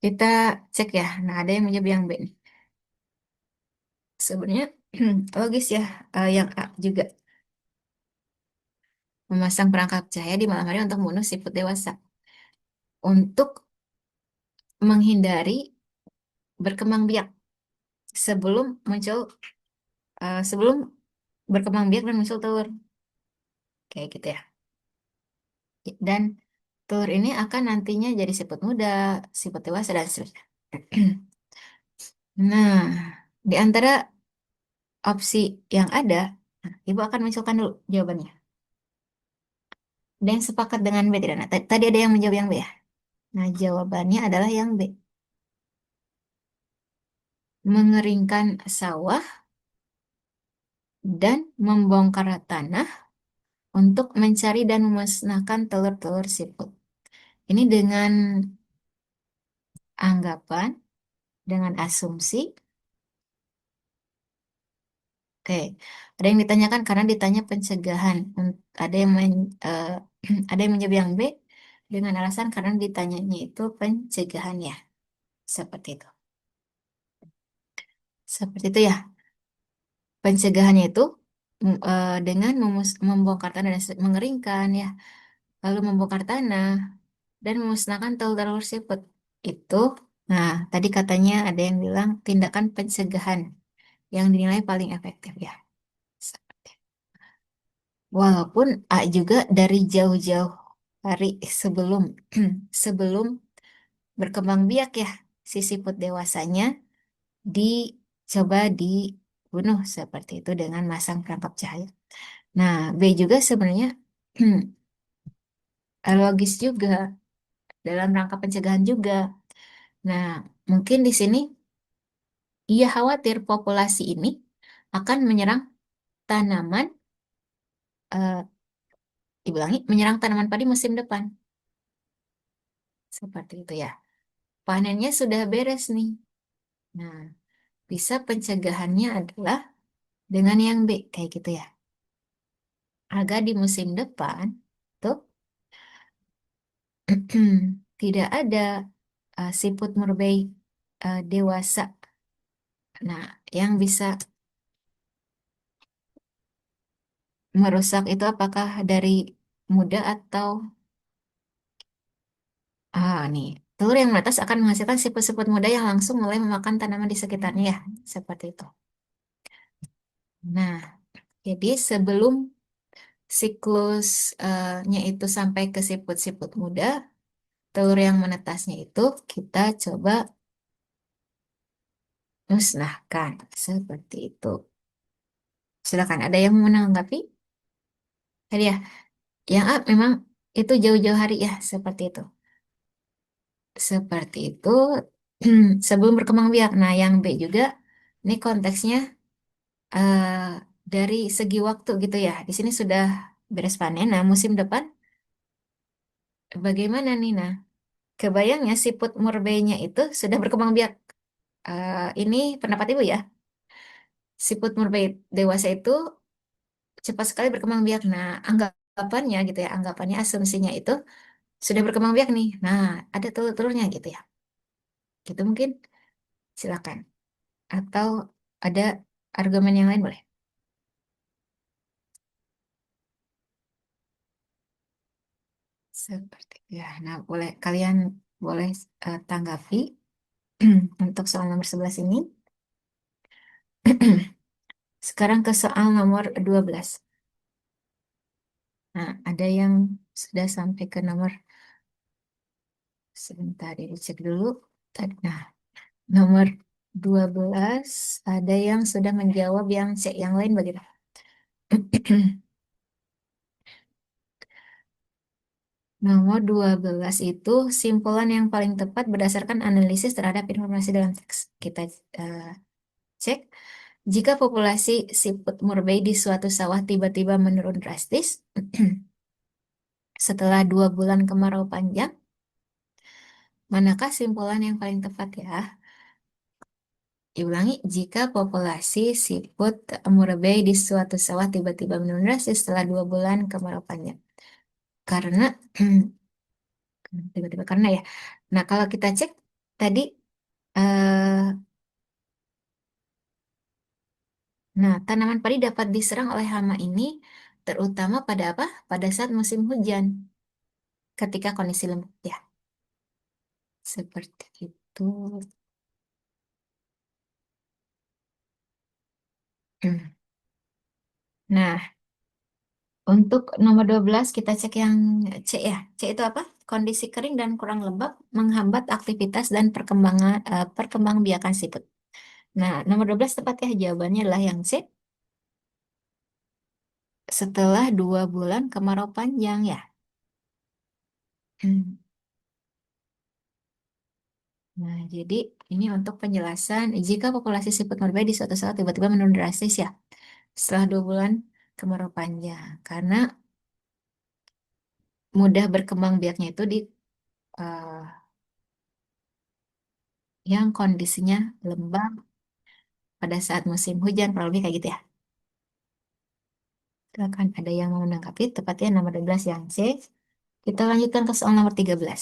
Speaker 1: kita cek ya. Nah, ada yang menjawab yang B nih. Sebenarnya logis ya, yang A juga. Memasang perangkap cahaya di malam hari untuk membunuh siput dewasa. Untuk menghindari berkembang biak sebelum muncul, sebelum berkembang biak dan muncul telur. Kayak gitu ya. Dan telur ini akan nantinya jadi siput muda, siput dewasa, dan seterusnya. Nah, di antara opsi yang ada, nah, Ibu akan mencoba dulu jawabannya. Ada yang sepakat dengan B tidak? Nah, tadi ada yang menjawab yang B ya. Nah, jawabannya adalah yang B. Mengeringkan sawah dan membongkar tanah untuk mencari dan memusnahkan telur-telur siput. Ini dengan anggapan, dengan asumsi. Oke, ada yang ditanyakan karena ditanya pencegahan. Ada yang ada yang menjawab yang B dengan alasan karena ditanyanya itu pencegahan ya. Seperti itu. Seperti itu ya. Pencegahannya itu dengan membongkar tanah dan mengeringkan ya. Lalu membongkar tanah dan memusnahkan telur-telur siput. Itu, nah tadi katanya ada yang bilang tindakan pencegahan yang dinilai paling efektif ya. Walaupun A juga dari jauh-jauh hari sebelum sebelum berkembang biak ya, si siput dewasanya dicoba dibunuh seperti itu dengan masang perangkap cahaya. Nah, B juga sebenarnya logis juga dalam rangka pencegahan juga. Nah, mungkin di sini ia khawatir populasi ini akan menyerang tanaman, dibilangi menyerang tanaman padi musim depan. Seperti itu ya. Panennya sudah beres nih. Nah, bisa pencegahannya adalah dengan yang B, kayak gitu ya. Agar di musim depan, tuh, tidak ada siput murbei dewasa. Nah, yang bisa merusak itu apakah dari muda atau nih, telur yang menetas akan menghasilkan siput-siput muda yang langsung mulai memakan tanaman di sekitarnya ya, seperti itu. Nah, jadi sebelum siklusnya itu sampai ke siput-siput muda, telur yang menetasnya itu kita coba musnahkan, seperti itu. Silakan, ada yang mau menanggapi? Tadi ya, yang A memang itu jauh-jauh hari ya, seperti itu. Seperti itu sebelum berkembang biak. Nah, yang B juga, ini konteksnya eh, dari segi waktu gitu ya. Di sini sudah beres panen. Nah, musim depan bagaimana nih? Nah, kebayangnya siput murbeinya itu sudah berkembang biak. Ini pendapat Ibu ya. Siput murbei dewasa itu cepat sekali berkembang biak. Nah, anggapannya gitu ya, anggapannya asumsinya itu sudah berkembang biak nih. Nah, ada telur-telurnya gitu ya. Gitu mungkin silakan. Atau ada argumen yang lain boleh. Seperti ya. Nah, boleh kalian boleh tanggapi untuk soal nomor 11 ini. Sekarang ke soal nomor 12. Nah, ada yang sudah sampai ke nomor sebentar dicek dulu. Nah, nomor 12 ada yang sudah menjawab yang C, yang lain bagaimana? Nomor 12 itu simpulan yang paling tepat berdasarkan analisis terhadap informasi dalam teks. Kita eh, cek. Jika populasi siput murbei di suatu sawah tiba-tiba menurun drastis setelah 2 bulan kemarau panjang, manakah simpulan yang paling tepat ya? Diulangi, jika populasi siput murbei di suatu sawah tiba-tiba menurun drastis setelah 2 bulan kemarau panjang. Karena tiba-tiba karena ya. Nah, kalau kita cek tadi, eh, nah tanaman padi dapat diserang oleh hama ini terutama pada apa? Pada saat musim hujan, ketika kondisi lembab ya. Seperti itu. Nah, Untuk nomor 12 kita cek yang C ya. C itu apa? Kondisi kering dan kurang lembab menghambat aktivitas dan perkembangbiakan siput. Nah, nomor 12 tepat ya, jawabannya adalah yang C. Setelah 2 bulan kemarau panjang ya. Hmm. Nah, jadi ini untuk penjelasan jika populasi siput murbei di suatu saat tiba-tiba menurun drastis ya. Setelah 2 bulan kemarau panjang. Karena mudah berkembang biaknya itu di eh, yang kondisinya lembab pada saat musim hujan, kurang lebih kayak gitu ya. Silakan ada yang mau menanggapi, tepatnya nomor 12 yang C. Kita lanjutkan ke soal nomor 13.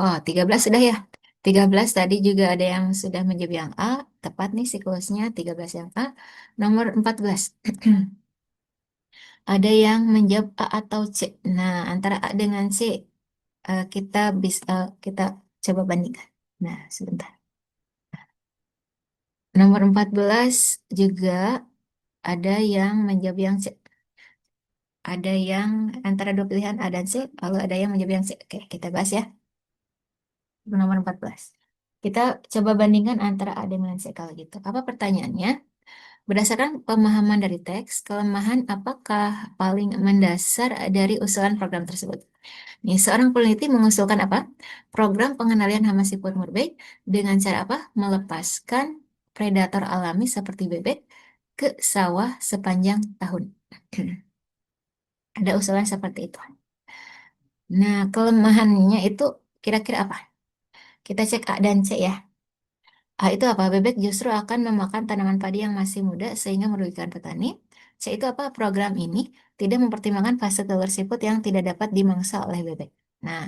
Speaker 1: Oh, 13 sudah ya. 13 tadi juga ada yang sudah menjawab yang A. Tepat nih siklusnya 13 yang A. Nomor 14. Ada yang menjawab A atau C. Nah, antara A dengan C kita coba bandingkan. Nah, sebentar. Nomor 14 juga ada yang menjawab yang C. Ada yang antara dua pilihan A dan C, lalu ada yang menjawab yang C. Oke, kita bahas ya. Nomor 14. Kita coba bandingkan antara A dengan C kalau gitu. Apa pertanyaannya? Berdasarkan pemahaman dari teks, kelemahan apakah paling mendasar dari usulan program tersebut? Nih, seorang peneliti mengusulkan apa? Program pengendalian hama siput murbei dengan cara apa? Melepaskan predator alami seperti bebek ke sawah sepanjang tahun. Ada usulan seperti itu. Nah, kelemahannya itu kira-kira apa? Kita cek A dan C ya. A itu apa? Bebek justru akan memakan tanaman padi yang masih muda sehingga merugikan petani. C itu apa? Program ini tidak mempertimbangkan fase telur siput yang tidak dapat dimangsa oleh bebek. Nah,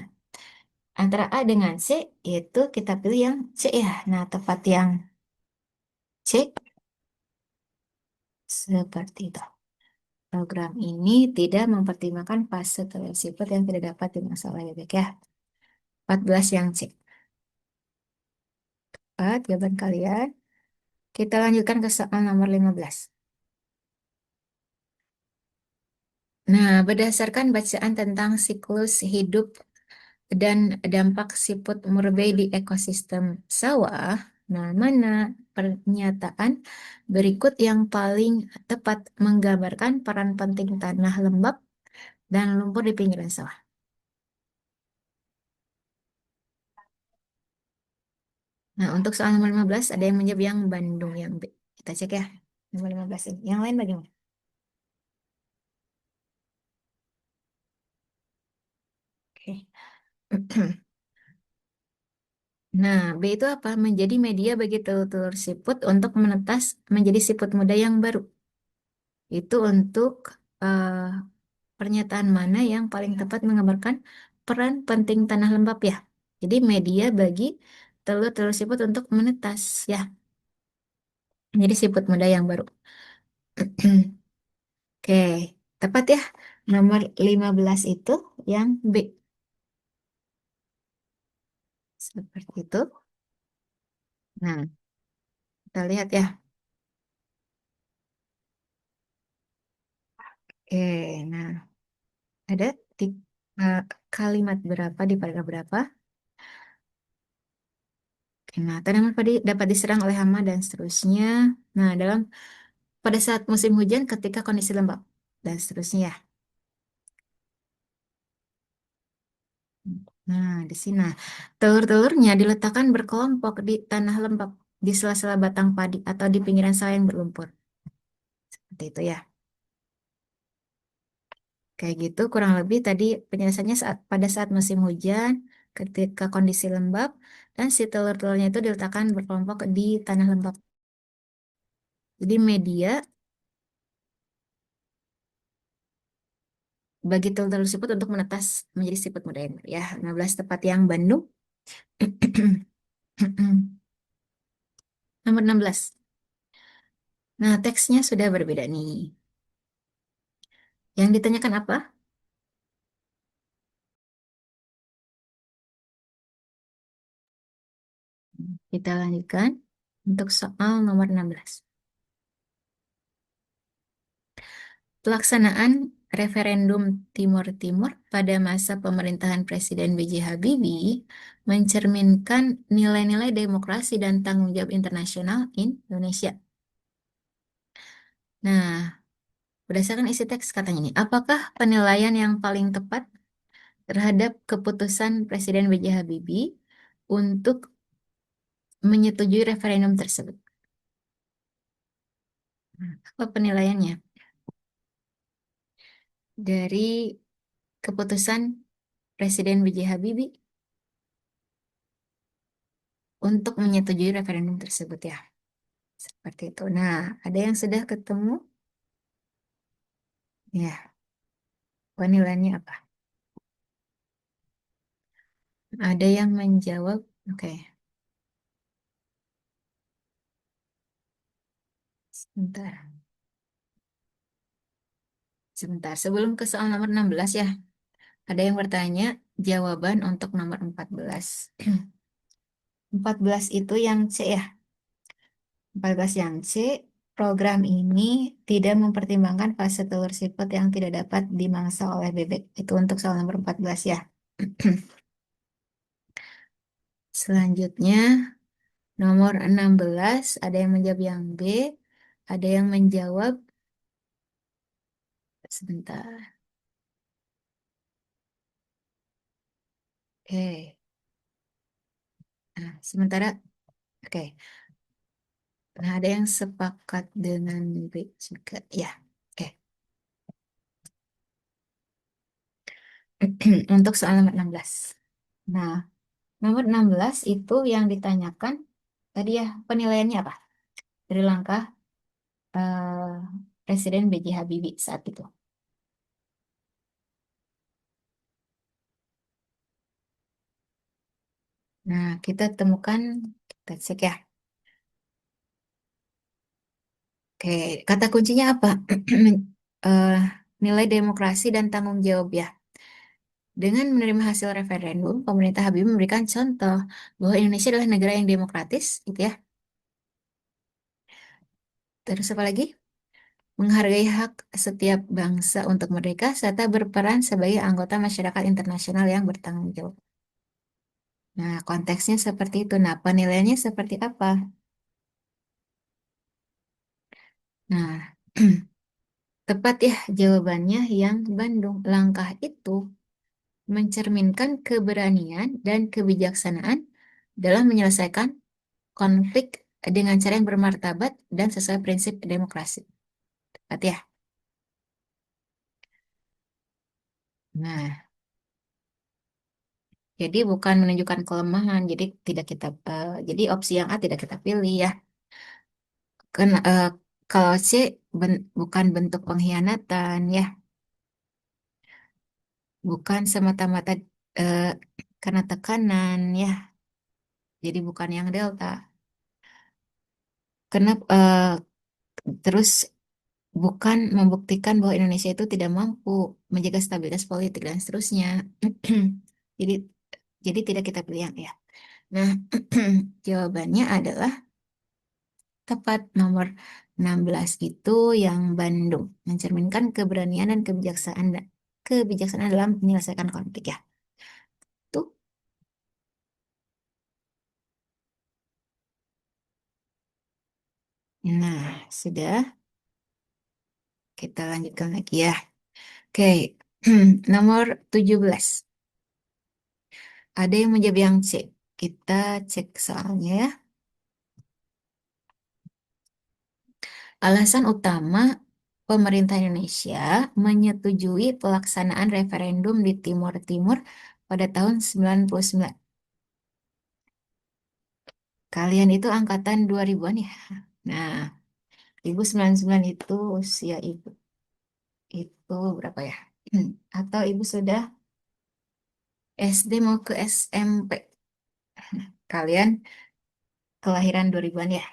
Speaker 1: antara A dengan C, itu kita pilih yang C ya. Nah, tepat yang C seperti itu. Program ini tidak mempertimbangkan fase telur siput yang tidak dapat dimangsa oleh bebek ya. 14 yang C. Tepat jawaban kalian. Kita lanjutkan ke soal nomor 15. Nah, berdasarkan bacaan tentang siklus hidup dan dampak siput murbei di ekosistem sawah, nah mana pernyataan berikut yang paling tepat menggambarkan peran penting tanah lembab dan lumpur di pinggiran sawah? Nah, untuk soal nomor 15 ada yang menjawab yang Bandung yang B. Kita cek ya. Nomor 15 ini. Yang lain bagaimana? Oke. Nah, B itu apa? Menjadi media bagi telur-telur siput untuk menetas menjadi siput muda yang baru. Itu untuk eh, pernyataan mana yang paling tepat menggambarkan peran penting tanah lembab ya. Jadi media bagi telur-telur siput untuk menetas ya. Jadi siput muda yang baru. Oke, tepat ya. Nomor 15 itu yang B. Seperti itu. Nah, kita lihat ya. Oke, nah ada tiga kalimat berapa di paragraf berapa? Oke, nah, tanaman padi dapat diserang oleh hama dan seterusnya. Nah, pada saat musim hujan ketika kondisi lembab dan seterusnya ya. Nah, di sini nah, telur-telurnya diletakkan berkelompok di tanah lembab di sela-sela batang padi atau di pinggiran sawah yang berlumpur. Seperti itu ya. Kayak gitu kurang lebih tadi penjelasannya pada saat musim hujan ketika kondisi lembab dan si telur-telurnya itu diletakkan berkelompok di tanah lembab. Jadi media bagi telur-telur siput untuk menetas menjadi siput muda yang baru ya. 15 tepat yang Bandung. Nomor 16. Nah, teksnya sudah berbeda nih. Yang ditanyakan apa? Kita lanjutkan untuk soal nomor 16. Pelaksanaan referendum Timur Timur pada masa pemerintahan Presiden B.J. Habibie mencerminkan nilai-nilai demokrasi dan tanggung jawab internasional Indonesia. Nah, berdasarkan isi teks katanya ini, apakah penilaian yang paling tepat terhadap keputusan Presiden B.J. Habibie untuk menyetujui referendum tersebut? Apa penilaiannya dari keputusan Presiden B.J. Habibie untuk menyetujui referendum tersebut ya? Seperti itu. Nah, ada yang sudah ketemu? Ya, penilaiannya apa? Ada yang menjawab, oke, sebentar. Sebentar, sebelum ke soal nomor 16 ya, ada yang bertanya jawaban untuk nomor 14. 14 itu yang C ya. 14 yang C, program ini tidak mempertimbangkan fase telur siput yang tidak dapat dimangsa oleh bebek. Itu untuk soal nomor 14 ya. Selanjutnya, nomor 16, ada yang menjawab yang B, ada yang menjawab, sebentar. Oke, nah, sementara, oke. Nah, ada yang sepakat dengan B juga. Ya, oke. Untuk soal nomor 16. Nah, nomor 16 itu yang ditanyakan tadi ya penilaiannya apa? Dari langkah Presiden B.J. Habibie saat itu. Nah, kita temukan, kita cek ya. Oke, kata kuncinya apa? Eh, Nilai demokrasi dan tanggung jawab ya. Dengan menerima hasil referendum, pemerintah Habibie memberikan contoh bahwa Indonesia adalah negara yang demokratis, gitu ya. Terus apa lagi? Menghargai hak setiap bangsa untuk merdeka serta berperan sebagai anggota masyarakat internasional yang bertanggung jawab. Nah, konteksnya seperti itu. Nah, penilaiannya seperti apa? Nah, tepat ya jawabannya yang Bandung. Langkah itu mencerminkan keberanian dan kebijaksanaan dalam menyelesaikan konflik dengan cara yang bermartabat dan sesuai prinsip demokrasi. Tepat ya? Nah, jadi bukan menunjukkan kelemahan. Jadi tidak kita, jadi opsi yang A tidak kita pilih ya. Karena kalau C bukan bentuk pengkhianatan ya, bukan semata-mata eh, karena tekanan ya. Jadi bukan yang delta. Karena terus bukan membuktikan bahwa Indonesia itu tidak mampu menjaga stabilitas politik dan seterusnya. Jadi jadi tidak kita pilih yang ya. Nah, jawabannya adalah tepat nomor 16 itu yang Bandung, mencerminkan keberanian dan kebijaksanaan dalam menyelesaikan konflik ya. Tuh. Nah, sudah kita lanjutkan lagi ya. Oke. Nomor 17. Ada yang menjawab yang C. Kita cek soalnya ya. Alasan utama pemerintah Indonesia menyetujui pelaksanaan referendum di Timur Timur pada tahun 99. Kalian itu angkatan 2000-an ya? Nah, ibu 99 itu usia ibu itu berapa ya? Atau ibu sudah SD mau ke SMP? Kalian kelahiran 2000-an ya?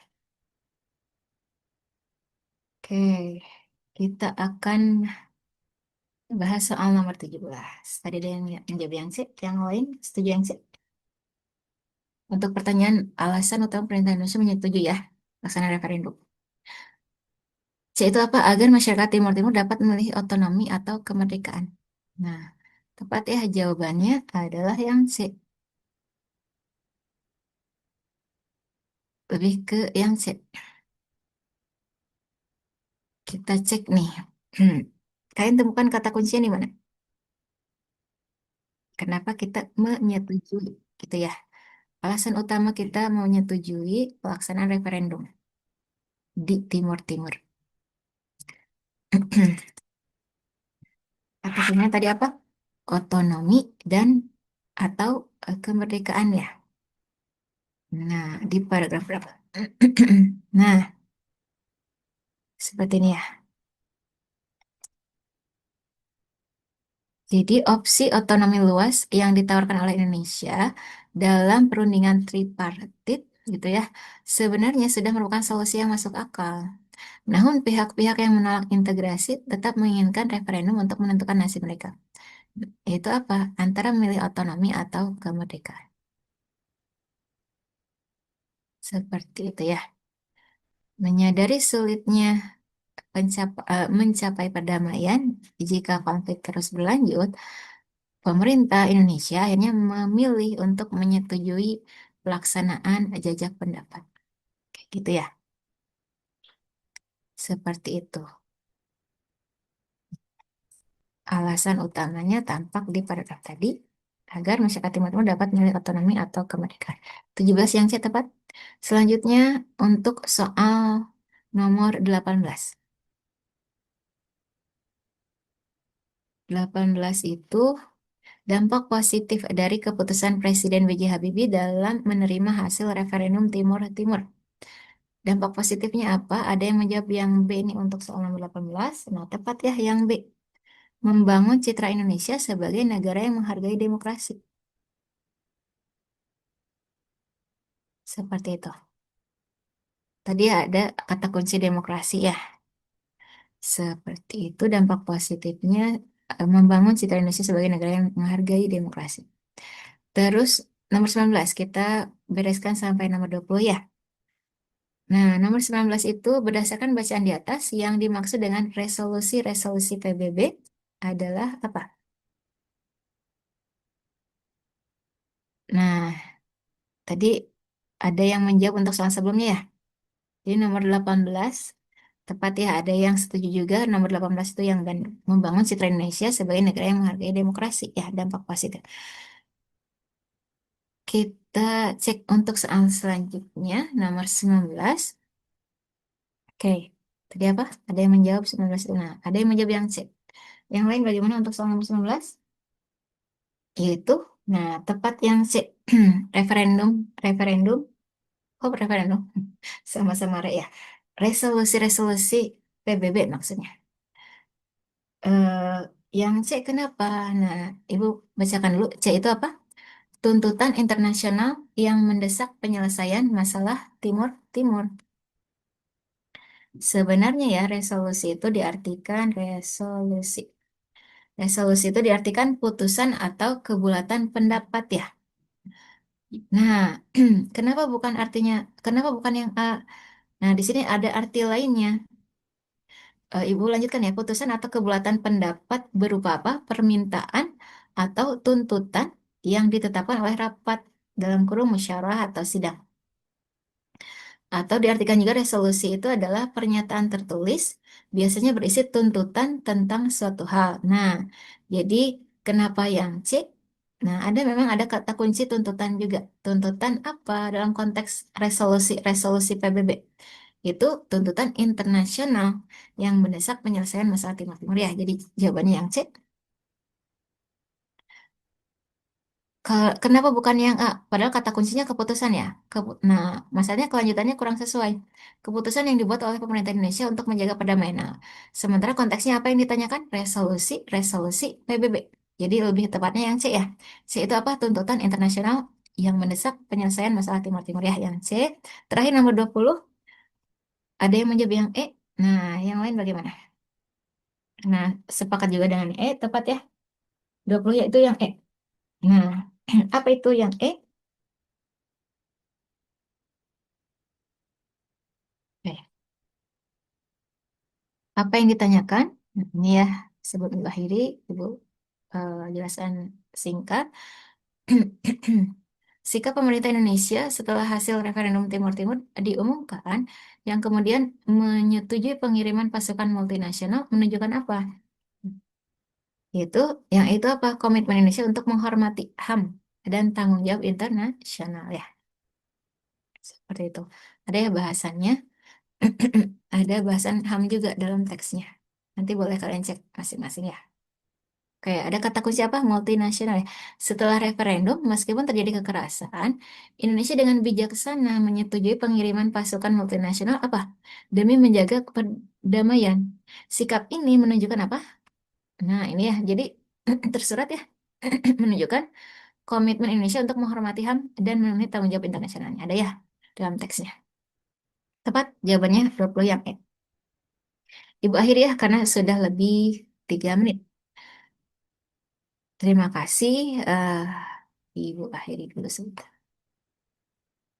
Speaker 1: Oke, kita akan bahas soal nomor 17. Tadi ada yang menjawab yang C, yang lain setuju yang C. Untuk pertanyaan alasan utama pemerintah Indonesia menyetujui ya pelaksanaan referendum. C itu apa? Agar masyarakat Timur Timur dapat memilih otonomi atau kemerdekaan. Nah, tepat ya jawabannya adalah yang C. Lebih ke yang C. Kita cek nih. Kalian temukan kata kuncinya di mana? Kenapa kita menyetujui, gitu ya? Alasan utama kita mau menyetujui pelaksanaan referendum di Timur Timur. Kata kuncinya tadi apa? Otonomi dan atau kemerdekaan ya. Nah, di paragraf berapa? Nah, seperti ini ya. Jadi opsi otonomi luas yang ditawarkan oleh Indonesia dalam perundingan tripartit gitu ya, sebenarnya sudah merupakan solusi yang masuk akal. Namun pihak-pihak yang menolak integrasi tetap menginginkan referendum untuk menentukan nasib mereka. Yaitu apa? Antara memilih otonomi atau kemerdekaan. Seperti itu ya. Menyadari sulitnya mencapai perdamaian jika konflik terus berlanjut, pemerintah Indonesia akhirnya memilih untuk menyetujui pelaksanaan jajak pendapat. Kayak gitu ya. Seperti itu. Alasan utamanya tampak di paragraf tadi, agar masyarakat Timur Timur dapat memilih otonomi atau kemerdekaan. 17 yang C tepat. Selanjutnya untuk soal nomor 18. 18 itu dampak positif dari keputusan Presiden B.J. Habibie dalam menerima hasil referendum Timur Timur. Dampak positifnya apa? Ada yang menjawab yang B ini untuk soal nomor 18. Nah, tepat ya yang B. Membangun citra Indonesia sebagai negara yang menghargai demokrasi. Seperti itu. Tadi ada kata kunci demokrasi ya. Seperti itu dampak positifnya membangun citra Indonesia sebagai negara yang menghargai demokrasi. Terus nomor 19 kita bereskan sampai nomor 20 ya. Nah, nomor 19 itu berdasarkan bacaan di atas yang dimaksud dengan resolusi-resolusi PBB adalah apa? Nah, tadi ada yang menjawab untuk soal sebelumnya ya. Jadi nomor 18 tepat ya, ada yang setuju juga. Nomor 18 itu yang membangun citra Indonesia sebagai negara yang menghargai demokrasi ya, dampak positif. Kita cek untuk soal selanjutnya, nomor 19. Oke, tadi apa? Ada yang menjawab 19 itu. Nah, ada yang menjawab yang C. Yang lain bagaimana untuk soal nomor 19? Yaitu, nah, tepat yang C. Referendum, referendum, referendum, sama-sama ya. Resolusi-resolusi PBB maksudnya. eh yang C kenapa? Nah, Ibu bacakan dulu. C itu apa? Tuntutan internasional yang mendesak penyelesaian masalah Timur Timur. Sebenarnya ya, resolusi itu diartikan resolusi. Resolusi itu diartikan putusan atau kebulatan pendapat ya. Nah, kenapa bukan yang A? Nah, di sini ada arti lainnya. Ibu lanjutkan ya, putusan atau kebulatan pendapat berupa apa? Permintaan atau tuntutan yang ditetapkan oleh rapat dalam kurung musyawarah atau sidang. Atau diartikan juga resolusi itu adalah pernyataan tertulis, biasanya berisi tuntutan tentang suatu hal. Nah, jadi kenapa yang C? Nah, memang ada kata kunci tuntutan juga. Tuntutan apa dalam konteks resolusi PBB? Itu tuntutan internasional yang mendesak penyelesaian masalah Timur Timur ya. Jadi jawabannya yang C. Kenapa bukan yang A? Padahal kata kuncinya keputusan ya. Nah, masalahnya kelanjutannya kurang sesuai. Keputusan yang dibuat oleh pemerintah Indonesia untuk menjaga perdamaian. Nah, sementara konteksnya apa yang ditanyakan? Resolusi PBB. Jadi lebih tepatnya yang C ya. C itu apa? Tuntutan internasional yang mendesak penyelesaian masalah Timur Timur ya. Yang C. Terakhir nomor 20. Ada yang menjawab yang E. Nah, yang lain bagaimana? Nah, sepakat juga dengan E, tepat ya. 20 ya itu yang E. Nah, apa itu yang E? Oke. Apa yang ditanyakan? Nah, ini ya, sebelum Ibu akhiri, Ibu jelaskan singkat. Sikap pemerintah Indonesia setelah hasil referendum Timur Timur diumumkan, yang kemudian menyetujui pengiriman pasukan multinasional menunjukkan apa? Itu, yang itu apa? Komitmen Indonesia untuk menghormati HAM dan tanggung jawab internasional ya, seperti itu. Ada ya bahasannya, ada bahasan HAM juga dalam teksnya. Nanti boleh kalian cek masing-masing ya. Kayak ada kata kunci apa? Multinasional ya. Setelah referendum, meskipun terjadi kekerasan, Indonesia dengan bijaksana menyetujui pengiriman pasukan multinasional apa? Demi menjaga perdamaian. Sikap ini menunjukkan apa? Nah, ini ya. Jadi tersurat ya. Menunjukkan komitmen Indonesia untuk menghormati HAM dan memenuhi tanggung jawab internasionalnya. Ada ya dalam teksnya. Tepat jawabannya 20 yang E. Ibu akhiri ya karena sudah lebih 3 menit. Terima kasih. Ibu akhiri dulu sebentar.